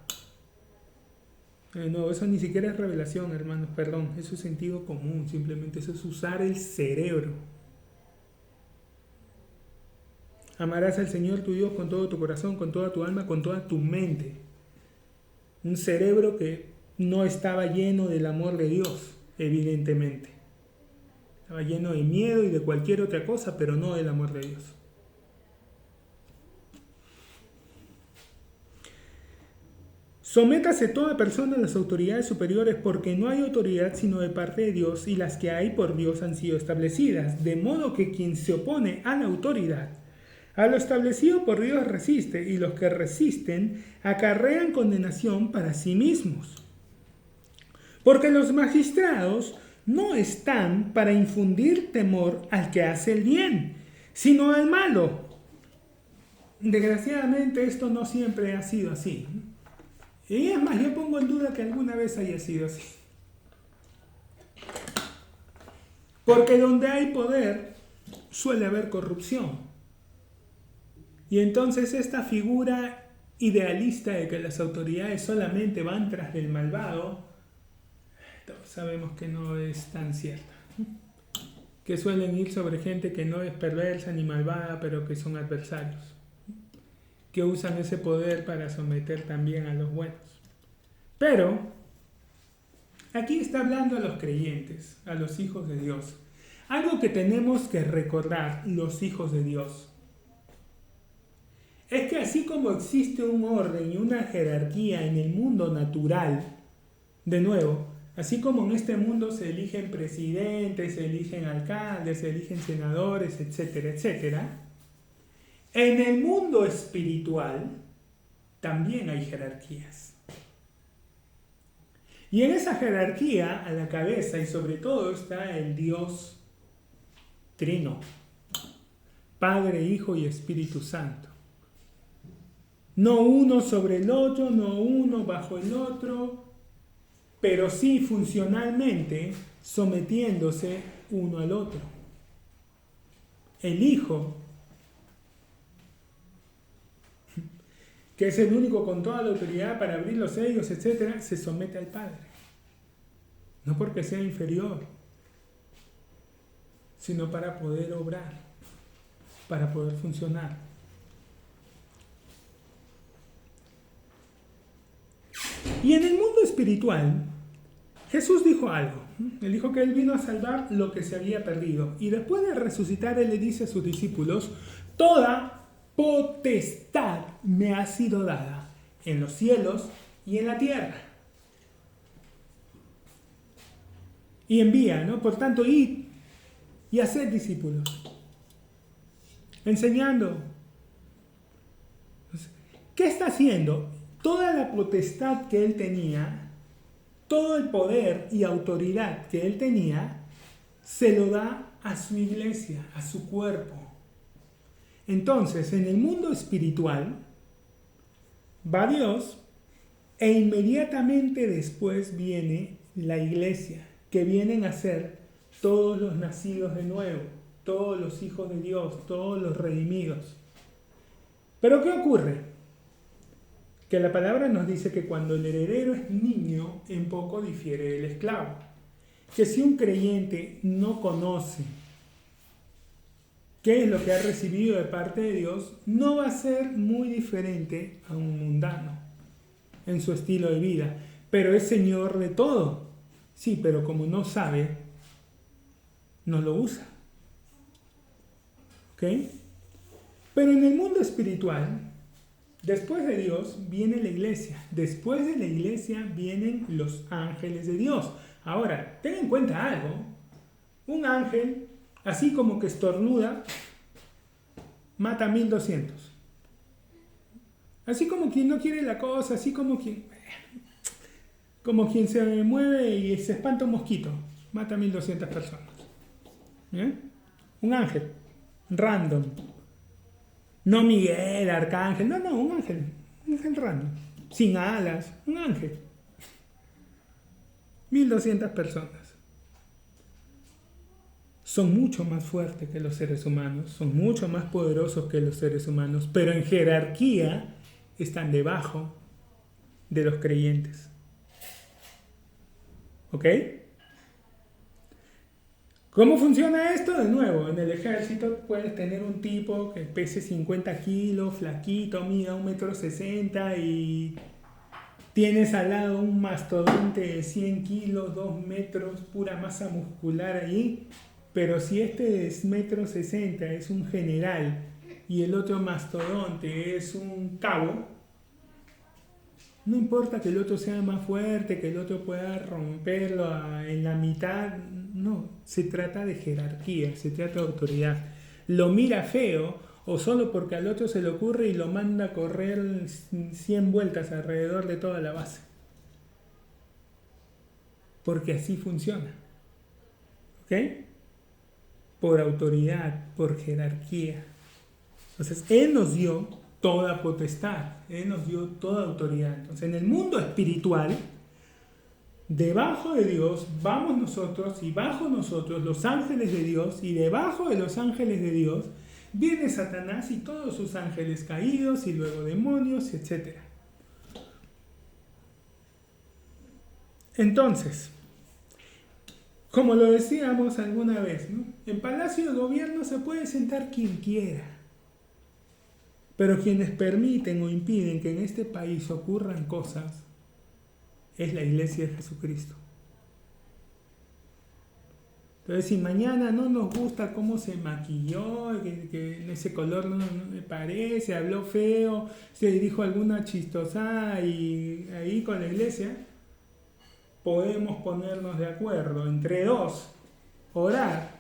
No, eso ni siquiera es revelación, hermanos, perdón, eso es sentido común, simplemente eso es usar el cerebro. Amarás al Señor tu Dios con todo tu corazón, con toda tu alma, con toda tu mente. Un cerebro que no estaba lleno del amor de Dios, evidentemente. Estaba lleno de miedo y de cualquier otra cosa, pero no del amor de Dios. Sométase toda persona a las autoridades superiores, porque no hay autoridad sino de parte de Dios, y las que hay por Dios han sido establecidas, de modo que quien se opone a la autoridad, a lo establecido por Dios resiste, y los que resisten acarrean condenación para sí mismos. Porque los magistrados no están para infundir temor al que hace el bien, sino al malo. Desgraciadamente esto no siempre ha sido así. Y es más, yo pongo en duda que alguna vez haya sido así. Porque donde hay poder suele haber corrupción. Y entonces esta figura idealista de que las autoridades solamente van tras del malvado, todos sabemos que no es tan cierta. Que suelen ir sobre gente que no es perversa ni malvada, pero que son adversarios. Que usan ese poder para someter también a los buenos. Pero aquí está hablando a los creyentes, a los hijos de Dios. Algo que tenemos que recordar, los hijos de Dios, es que así como existe un orden y una jerarquía en el mundo natural, De nuevo, así como en este mundo se eligen presidentes, se eligen alcaldes, se eligen senadores, etcétera, etcétera, en el mundo espiritual también hay jerarquías. Y en esa jerarquía, a la cabeza y sobre todo está el Dios Trino, Padre, Hijo y Espíritu Santo. No uno sobre el otro, no uno bajo el otro, pero sí funcionalmente sometiéndose uno al otro. El Hijo, que es el único con toda la autoridad para abrir los sellos, etc., se somete al Padre. No porque sea inferior, sino para poder obrar, para poder funcionar. Y en el mundo espiritual, Jesús dijo algo. Él dijo que Él vino a salvar lo que se había perdido. Y después de resucitar, Él le dice a sus discípulos, toda potestad me ha sido dada en los cielos y en la tierra. Y envía, ¿no? Por tanto, id y haced discípulos, enseñando. ¿Qué está haciendo? Toda la potestad que Él tenía, todo el poder y autoridad que Él tenía, se lo da a su iglesia, a su cuerpo. Entonces, en el mundo espiritual, va Dios e inmediatamente después viene la iglesia, que vienen a ser todos los nacidos de nuevo, todos los hijos de Dios, todos los redimidos. Pero ¿qué ocurre? Que la palabra nos dice que cuando el heredero es niño, en poco difiere del esclavo. Que si un creyente no conoce qué es lo que ha recibido de parte de Dios, no va a ser muy diferente a un mundano en su estilo de vida. Pero es Señor de todo. Sí, pero como no sabe, no lo usa. ¿Ok? Pero en el mundo espiritual, después de Dios viene la iglesia. Después de la iglesia vienen los ángeles de Dios. Ahora, ten en cuenta algo. Un ángel, así como que estornuda, mata 1200. Así como quien no quiere la cosa, así como quien se mueve y se espanta un mosquito, mata 1200 personas. Un ángel, random. No Miguel, Arcángel, no, un ángel random, sin alas, un ángel. 1200 personas. Son mucho más fuertes que los seres humanos, son mucho más poderosos que los seres humanos, pero en jerarquía están debajo de los creyentes. ¿Ok? ¿Cómo funciona esto? De nuevo, en el ejército puedes tener un tipo que pese 50 kilos, flaquito, mida 1,60 m y tienes al lado un mastodonte de 100 kilos, 2 metros, pura masa muscular ahí. Pero si este es 1,60 m, es un general, y el otro mastodonte es un cabo, no importa que el otro sea más fuerte, que el otro pueda romperlo en la mitad, no, se trata de jerarquía, se trata de autoridad. Lo mira feo, o solo porque al otro se le ocurre y lo manda a correr 100 vueltas alrededor de toda la base. Porque así funciona. ¿Ok? Por autoridad, por jerarquía. Entonces, Él nos dio toda potestad, Él nos dio toda autoridad. Entonces, en el mundo espiritual, debajo de Dios vamos nosotros y bajo nosotros los ángeles de Dios, y debajo de los ángeles de Dios viene Satanás y todos sus ángeles caídos y luego demonios, etc. Entonces, como lo decíamos alguna vez, ¿no? En Palacio de Gobierno se puede sentar quien quiera, pero quienes permiten o impiden que en este país ocurran cosas es la Iglesia de Jesucristo. Entonces, si mañana no nos gusta cómo se maquilló, que ese color no me parece, habló feo, se dijo alguna chistosada y ahí con la iglesia, podemos ponernos de acuerdo entre dos, orar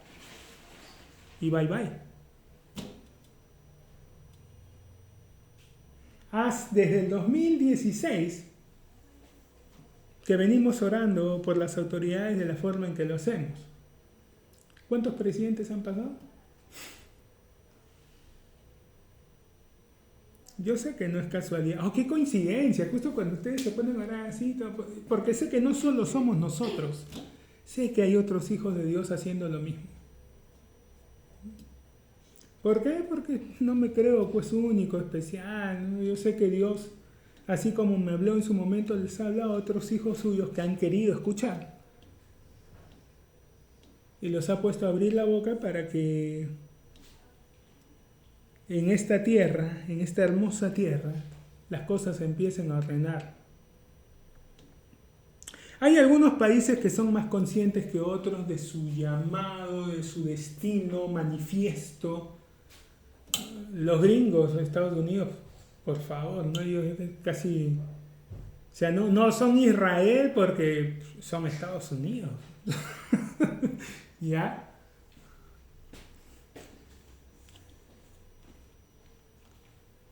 y bye bye. Desde el 2016 que venimos orando por las autoridades de la forma en que lo hacemos. ¿Cuántos presidentes han pasado? Yo sé que no es casualidad. ¡Oh, qué coincidencia! Justo cuando ustedes se ponen a orar así, porque sé que no solo somos nosotros, sé que hay otros hijos de Dios haciendo lo mismo. ¿Por qué? Porque no me creo pues único, especial, ¿no? Yo sé que Dios, así como me habló en su momento, les habla a otros hijos suyos que han querido escuchar. Y los ha puesto a abrir la boca para que en esta tierra, en esta hermosa tierra, las cosas empiecen a ordenar. Hay algunos países que son más conscientes que otros de su llamado, de su destino manifiesto. Los gringos de Estados Unidos, por favor, ¿no? Ellos casi... O sea, no son Israel porque son Estados Unidos. ¿Ya?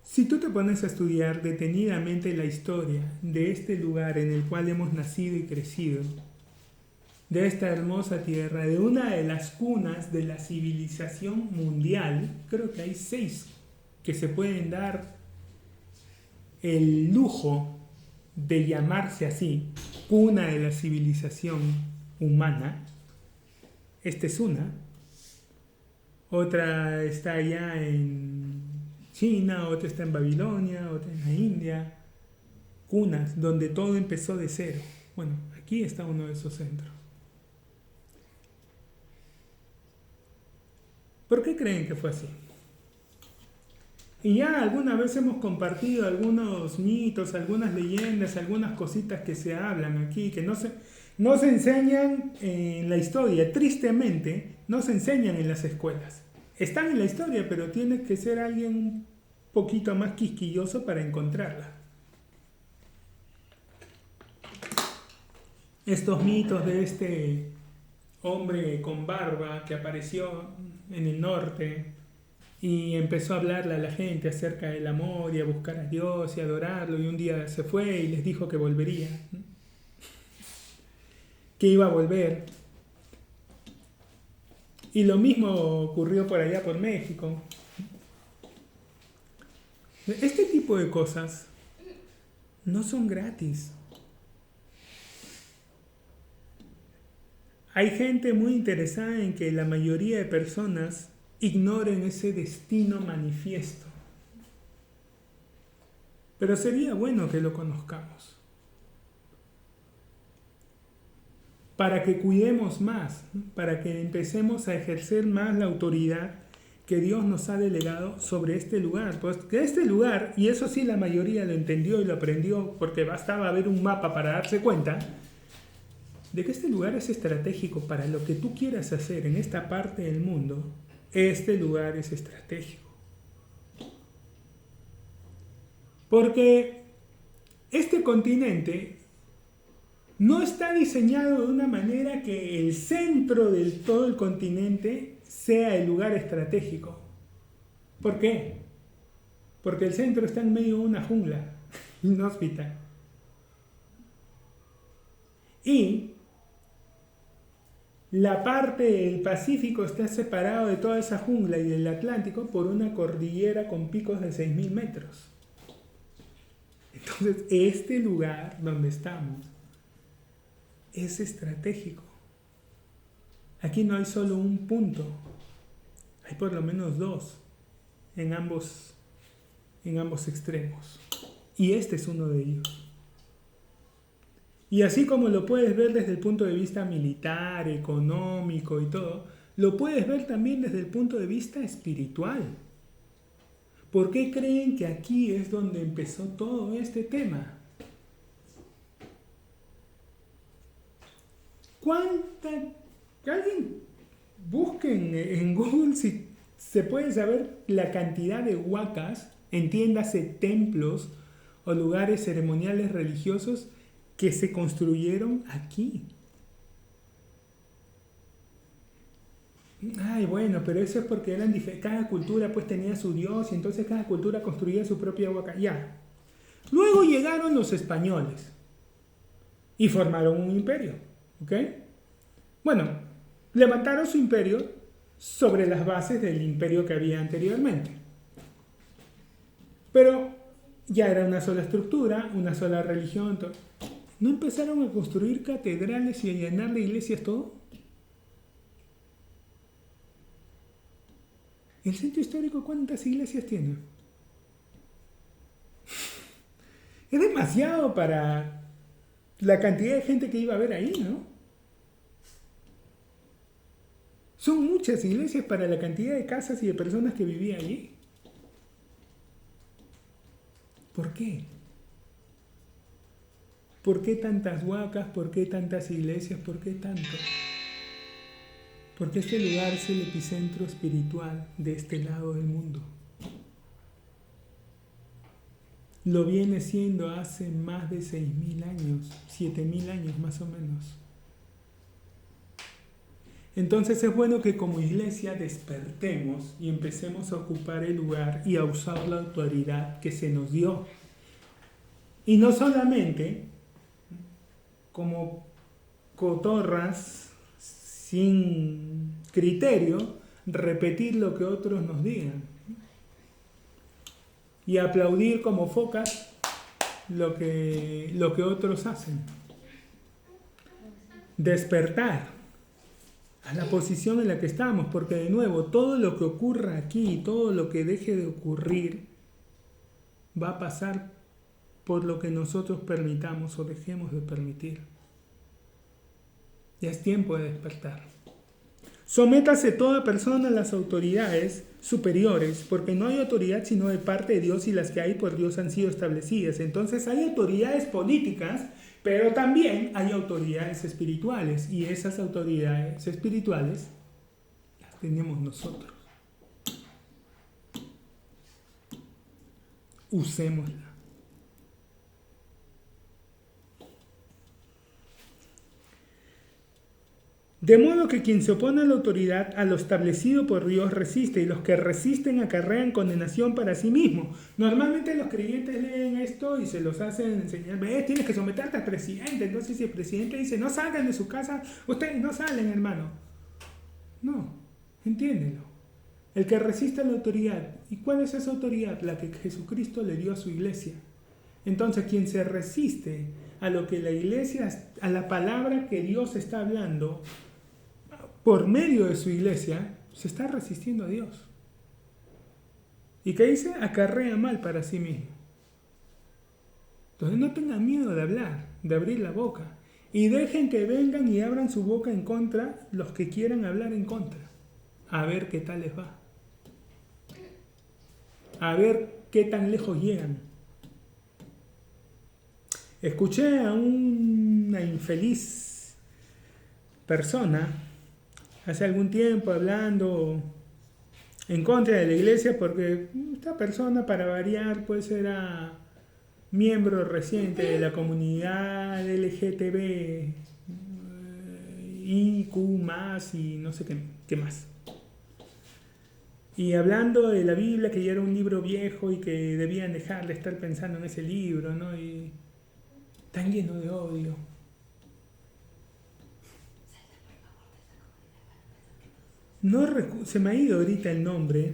Si tú te pones a estudiar detenidamente la historia de este lugar en el cual hemos nacido y crecido, de esta hermosa tierra, de una de las cunas de la civilización mundial, creo que hay 6 que se pueden dar el lujo de llamarse así, cuna de la civilización humana. Esta es una. Otra está allá en China, otra está en Babilonia, otra en la India. Cunas donde todo empezó de cero. Bueno, aquí está uno de esos centros. ¿Por qué creen que fue así? Y ya alguna vez hemos compartido algunos mitos, algunas leyendas, algunas cositas que se hablan aquí, que no se enseñan en la historia. Tristemente, no se enseñan en las escuelas. Están en la historia, pero tienes que ser alguien un poquito más quisquilloso para encontrarla. Estos mitos de este hombre con barba que apareció en el norte y empezó a hablarle a la gente acerca del amor y a buscar a Dios y adorarlo, y un día se fue y les dijo que volvería, que iba a volver. Y lo mismo ocurrió por allá por México. Este tipo de cosas no son gratis. Hay gente muy interesada en que la mayoría de personas ignoren ese destino manifiesto. Pero sería bueno que lo conozcamos. Para que cuidemos más, para que empecemos a ejercer más la autoridad que Dios nos ha delegado sobre este lugar. Pues que este lugar, y eso sí la mayoría lo entendió y lo aprendió porque bastaba ver un mapa para darse cuenta, de que este lugar es estratégico para lo que tú quieras hacer en esta parte del mundo. Este lugar es estratégico. Porque este continente no está diseñado de una manera que el centro de todo el continente sea el lugar estratégico. ¿Por qué? Porque el centro está en medio de una jungla inhóspita. Y la parte del Pacífico está separado de toda esa jungla y del Atlántico por una cordillera con picos de 6.000 metros. Entonces, este lugar donde estamos es estratégico. Aquí no hay solo un punto, hay por lo menos 2 en ambos extremos. Y este es uno de ellos. Y así como lo puedes ver desde el punto de vista militar, económico y todo, lo puedes ver también desde el punto de vista espiritual. ¿Por qué creen que aquí es donde empezó todo este tema? Alguien busquen en Google si se puede saber la cantidad de huacas, entiéndase templos o lugares ceremoniales religiosos que se construyeron aquí. Ay, bueno, pero eso es porque eran cada cultura pues tenía su dios y entonces cada cultura construía su propia huaca. Ya. Luego llegaron los españoles y formaron un imperio. ¿Ok? Bueno, levantaron su imperio sobre las bases del imperio que había anteriormente. Pero ya era una sola estructura, una sola religión. ¿No empezaron a construir catedrales y a llenar de iglesias todo? ¿El centro histórico cuántas iglesias tiene? Es demasiado para la cantidad de gente que iba a haber ahí, ¿no? Son muchas iglesias para la cantidad de casas y de personas que vivían allí. ¿Por qué? ¿Por qué tantas huacas? ¿Por qué tantas iglesias? ¿Por qué tanto? Porque este lugar es el epicentro espiritual de este lado del mundo. Lo viene siendo hace más de 6.000 años, 7.000 años más o menos. Entonces es bueno que como iglesia despertemos y empecemos a ocupar el lugar y a usar la autoridad que se nos dio. Y no solamente como cotorras sin criterio, repetir lo que otros nos digan. Y aplaudir como focas lo que otros hacen. Despertar a la posición en la que estamos, porque de nuevo, todo lo que ocurra aquí, todo lo que deje de ocurrir, va a pasar por lo que nosotros permitamos o dejemos de permitir. Ya es tiempo de despertar. Sométase toda persona a las autoridades superiores, porque no hay autoridad sino de parte de Dios y las que hay por Dios han sido establecidas. Entonces hay autoridades políticas, pero también hay autoridades espirituales y esas autoridades espirituales las tenemos nosotros. Usémoslas. De modo que quien se opone a la autoridad, a lo establecido por Dios, resiste, y los que resisten acarrean condenación para sí mismos. Normalmente los creyentes leen esto y se los hacen enseñar, tienes que someterte al presidente. Entonces si el presidente dice, no salgan de su casa, ustedes no salen, hermano. No, entiéndelo. El que resiste a la autoridad. ¿Y cuál es esa autoridad? La que Jesucristo le dio a su iglesia. Entonces quien se resiste a lo que la iglesia, a la palabra que Dios está hablando, por medio de su iglesia, se está resistiendo a Dios. ¿Y qué dice? Acarrea mal para sí mismo. Entonces no tengan miedo de hablar, de abrir la boca. Y dejen que vengan y abran su boca en contra los que quieran hablar en contra. A ver qué tal les va. A ver qué tan lejos llegan. Escuché a una infeliz persona hace algún tiempo hablando en contra de la iglesia porque esta persona, para variar, pues era miembro reciente de la comunidad LGTB, IQ+, y no sé qué más. Y hablando de la Biblia, que ya era un libro viejo y que debían dejar de estar pensando en ese libro, ¿no? Y tan lleno de odio. Se me ha ido ahorita el nombre,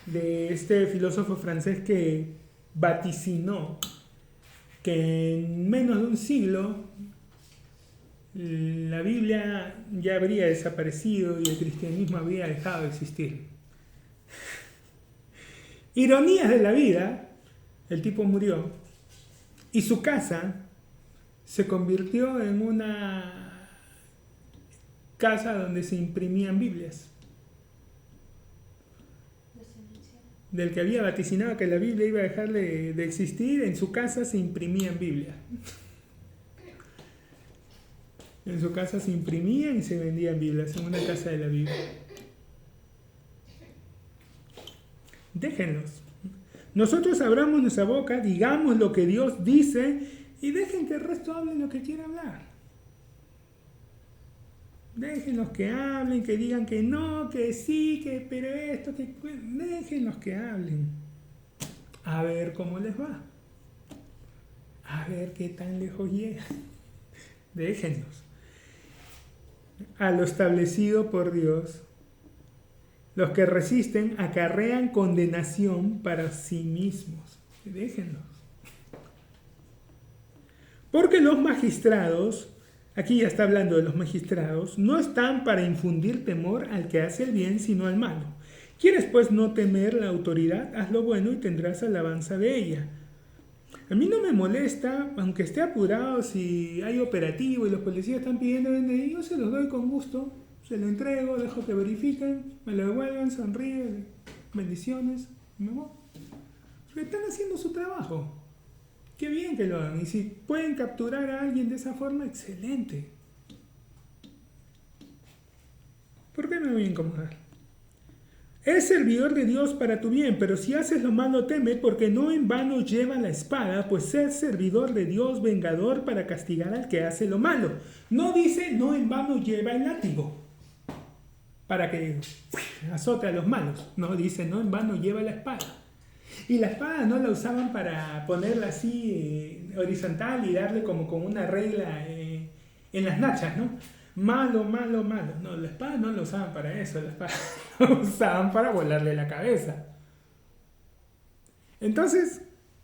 de este filósofo francés que vaticinó que en menos de un siglo la Biblia ya habría desaparecido y el cristianismo habría dejado de existir. Ironías de la vida, el tipo murió y su casa se convirtió en una casa donde se imprimían Biblias. Del que había vaticinado que la Biblia iba a dejar de existir, en su casa se imprimían Biblias. En su casa se imprimían y se vendían Biblias, en una casa de la Biblia. Déjenlos. Nosotros abramos nuestra boca, digamos lo que Dios dice y dejen que el resto hable lo que quiera hablar. Déjenlos que hablen, que digan que no, que sí, que pero esto, que... Déjenlos que hablen. A ver cómo les va. A ver qué tan lejos llegan. Déjenlos. A lo establecido por Dios, los que resisten acarrean condenación para sí mismos. Déjenlos. Porque los magistrados, aquí ya está hablando de los magistrados, no están para infundir temor al que hace el bien, sino al malo. ¿Quieres pues no temer la autoridad? Haz lo bueno y tendrás alabanza de ella. A mí no me molesta, aunque esté apurado, si hay operativo y los policías están pidiendo DNI, yo se los doy con gusto, se lo entrego, dejo que verifiquen, me lo devuelvan, sonríe, bendiciones, y me voy. Porque están haciendo su trabajo. Qué bien que lo hagan. Y si pueden capturar a alguien de esa forma, excelente. ¿Por qué me voy a incomodar? Es servidor de Dios para tu bien, pero si haces lo malo teme, porque no en vano lleva la espada, pues es servidor de Dios, vengador para castigar al que hace lo malo. No dice no en vano lleva el látigo, para que azote a los malos. No, dice no en vano lleva la espada. Y la espada no la usaban para ponerla así horizontal y darle como con una regla en las nachas, ¿no? Malo, malo, malo. No, la espada no la usaban para eso, la espada la usaban para volarle la cabeza. Entonces,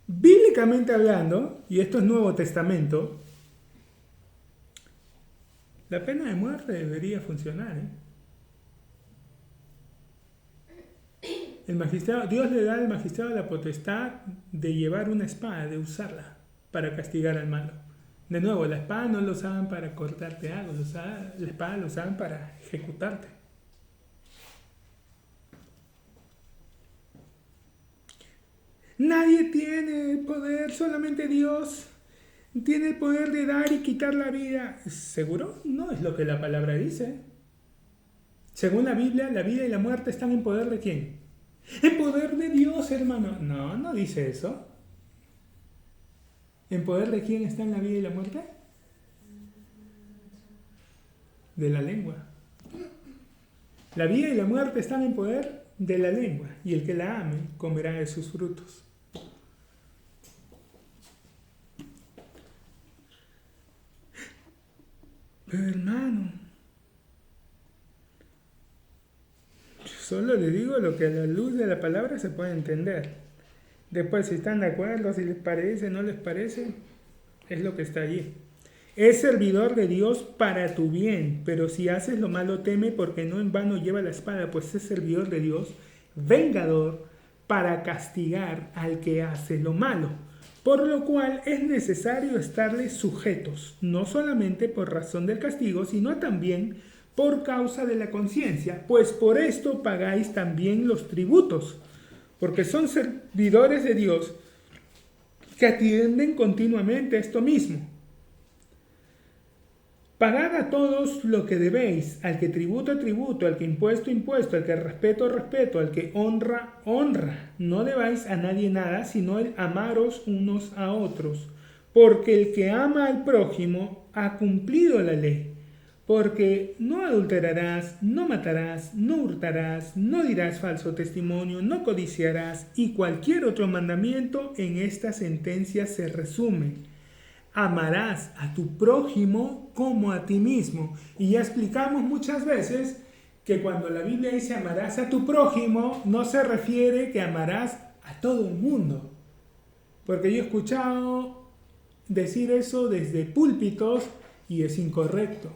bíblicamente hablando, y esto es Nuevo Testamento, la pena de muerte debería funcionar, El magistrado, Dios le da al magistrado la potestad de llevar una espada, de usarla para castigar al malo. De nuevo, la espada no la usaban para cortarte algo, la espada la usaban para ejecutarte. Nadie tiene el poder, solamente Dios tiene el poder de dar y quitar la vida. ¿Seguro? No es lo que la palabra dice. Según la Biblia, la vida y la muerte están en poder de ¿quién? En poder de Dios, hermano. No, no dice eso. ¿En poder de quién están la vida y la muerte? De la lengua. La vida y la muerte están en poder de la lengua, y el que la ame comerá de sus frutos. Pero hermano, yo solo le digo lo que a la luz de la palabra se puede entender. Después, si están de acuerdo, si les parece, no les parece, es lo que está allí. Es servidor de Dios para tu bien, pero si haces lo malo teme, porque no en vano lleva la espada, pues es servidor de Dios, vengador para castigar al que hace lo malo. Por lo cual es necesario estarles sujetos, no solamente por razón del castigo, sino también por causa de la conciencia, pues por esto pagáis también los tributos, porque son servidores de Dios que atienden continuamente a esto mismo. Pagad a todos lo que debéis, al que tributo, tributo, al que impuesto, impuesto, al que respeto, respeto, al que honra, honra. No debáis a nadie nada, sino el amaros unos a otros, porque el que ama al prójimo ha cumplido la ley. Porque no adulterarás, no matarás, no hurtarás, no dirás falso testimonio, no codiciarás, y cualquier otro mandamiento en esta sentencia se resume. Amarás a tu prójimo como a ti mismo. Y ya explicamos muchas veces que cuando la Biblia dice amarás a tu prójimo, no se refiere que amarás a todo el mundo. Porque yo he escuchado decir eso desde púlpitos y es incorrecto.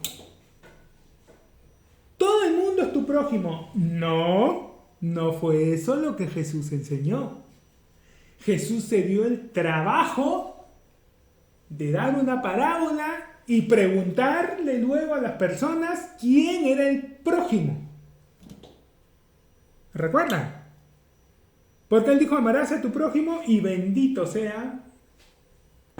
Todo el mundo es tu prójimo. No, no fue eso lo que Jesús enseñó. Jesús se dio el trabajo de dar una parábola y preguntarle luego a las personas quién era el prójimo. ¿Recuerdan? Porque él dijo amarás a tu prójimo y bendito sea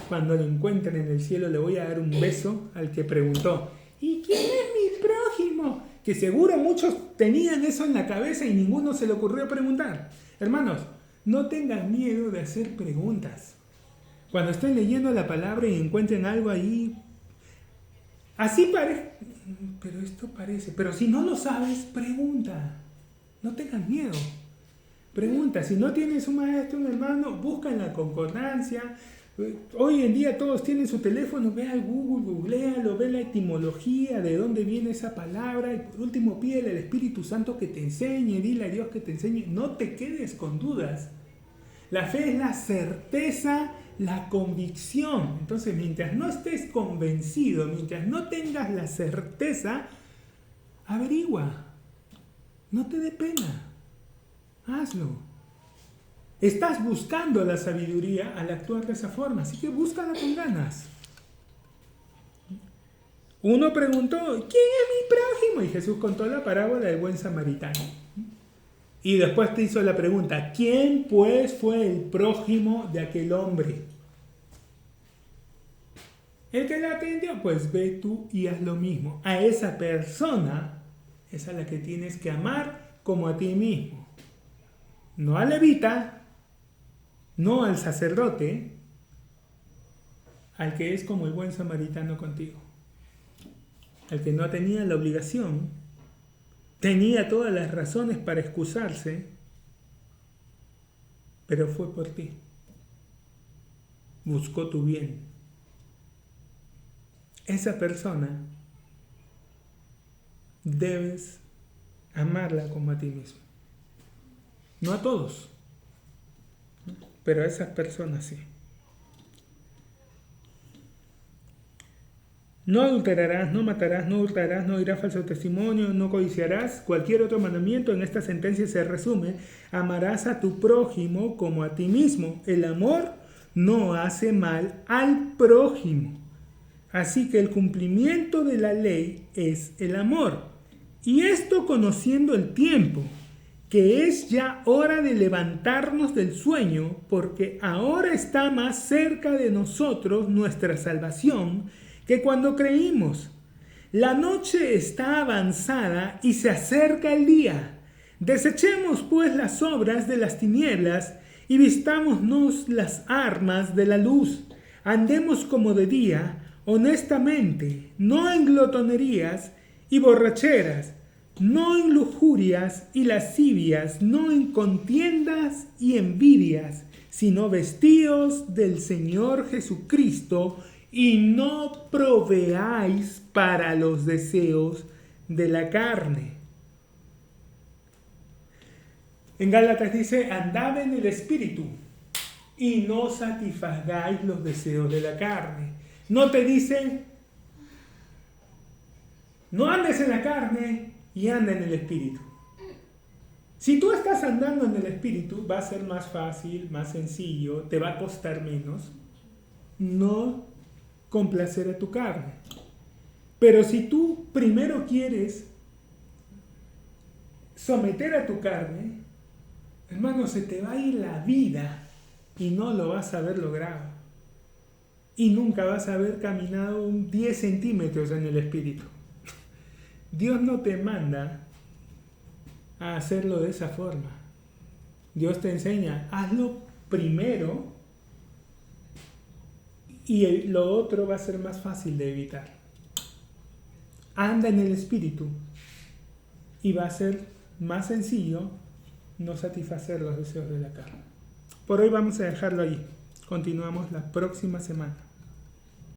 cuando lo encuentren en el cielo, le voy a dar un beso al que preguntó ¿y quién es mi prójimo? Que seguro muchos tenían eso en la cabeza y ninguno se le ocurrió preguntar. Hermanos, no tengan miedo de hacer preguntas. Cuando estén leyendo la palabra y encuentren algo ahí, así parece, pero esto parece, pero si no lo sabes, pregunta. No tengas miedo. Pregunta, si no tienes un maestro, un hermano, busca en la concordancia. Hoy en día todos tienen su teléfono, ve al Google, googlealo, ve la etimología, de dónde viene esa palabra, y por último pídele al Espíritu Santo que te enseñe, dile a Dios que te enseñe. No te quedes con dudas. La fe es la certeza, la convicción. Entonces, mientras no estés convencido, mientras no tengas la certeza, averigua. No te dé pena. Hazlo. Estás buscando la sabiduría al actuar de esa forma, así que búscala con ganas. Uno preguntó, ¿quién es mi prójimo? Y Jesús contó la parábola del buen samaritano. Y después te hizo la pregunta, ¿quién pues fue el prójimo de aquel hombre? El que la atendió, pues ve tú y haz lo mismo. A esa persona es a la que tienes que amar como a ti mismo. No al levita, no al sacerdote, al que es como el buen samaritano contigo. Al que no tenía la obligación, tenía todas las razones para excusarse, pero fue por ti. Buscó tu bien. Esa persona debes amarla como a ti mismo. No a todos, pero a esas personas sí. No adulterarás, no matarás, no hurtarás, no dirás falso testimonio, no codiciarás. Cualquier otro mandamiento en esta sentencia se resume: amarás a tu prójimo como a ti mismo. El amor no hace mal al prójimo. Así que el cumplimiento de la ley es el amor. Y esto conociendo el tiempo, que es ya hora de levantarnos del sueño, porque ahora está más cerca de nosotros nuestra salvación que cuando creímos. La noche está avanzada y se acerca el día. Desechemos pues las obras de las tinieblas y vistámonos las armas de la luz. Andemos como de día, honestamente, no en glotonerías y borracheras, no en lujurias y lascivias, no en contiendas y envidias, sino vestidos del Señor Jesucristo, y no proveáis para los deseos de la carne. En Gálatas dice, andad en el Espíritu y no satisfagáis los deseos de la carne. No te dice, no andes en la carne y anda en el Espíritu. Si tú estás andando en el Espíritu, va a ser más fácil, más sencillo, te va a costar menos no complacer a tu carne. Pero si tú primero quieres someter a tu carne, hermano, se te va a ir la vida y no lo vas a haber logrado. Y nunca vas a haber caminado 10 centímetros en el Espíritu. Dios no te manda a hacerlo de esa forma. Dios te enseña, hazlo primero y lo otro va a ser más fácil de evitar. Anda en el Espíritu y va a ser más sencillo no satisfacer los deseos de la carne. Por hoy vamos a dejarlo ahí. Continuamos la próxima semana.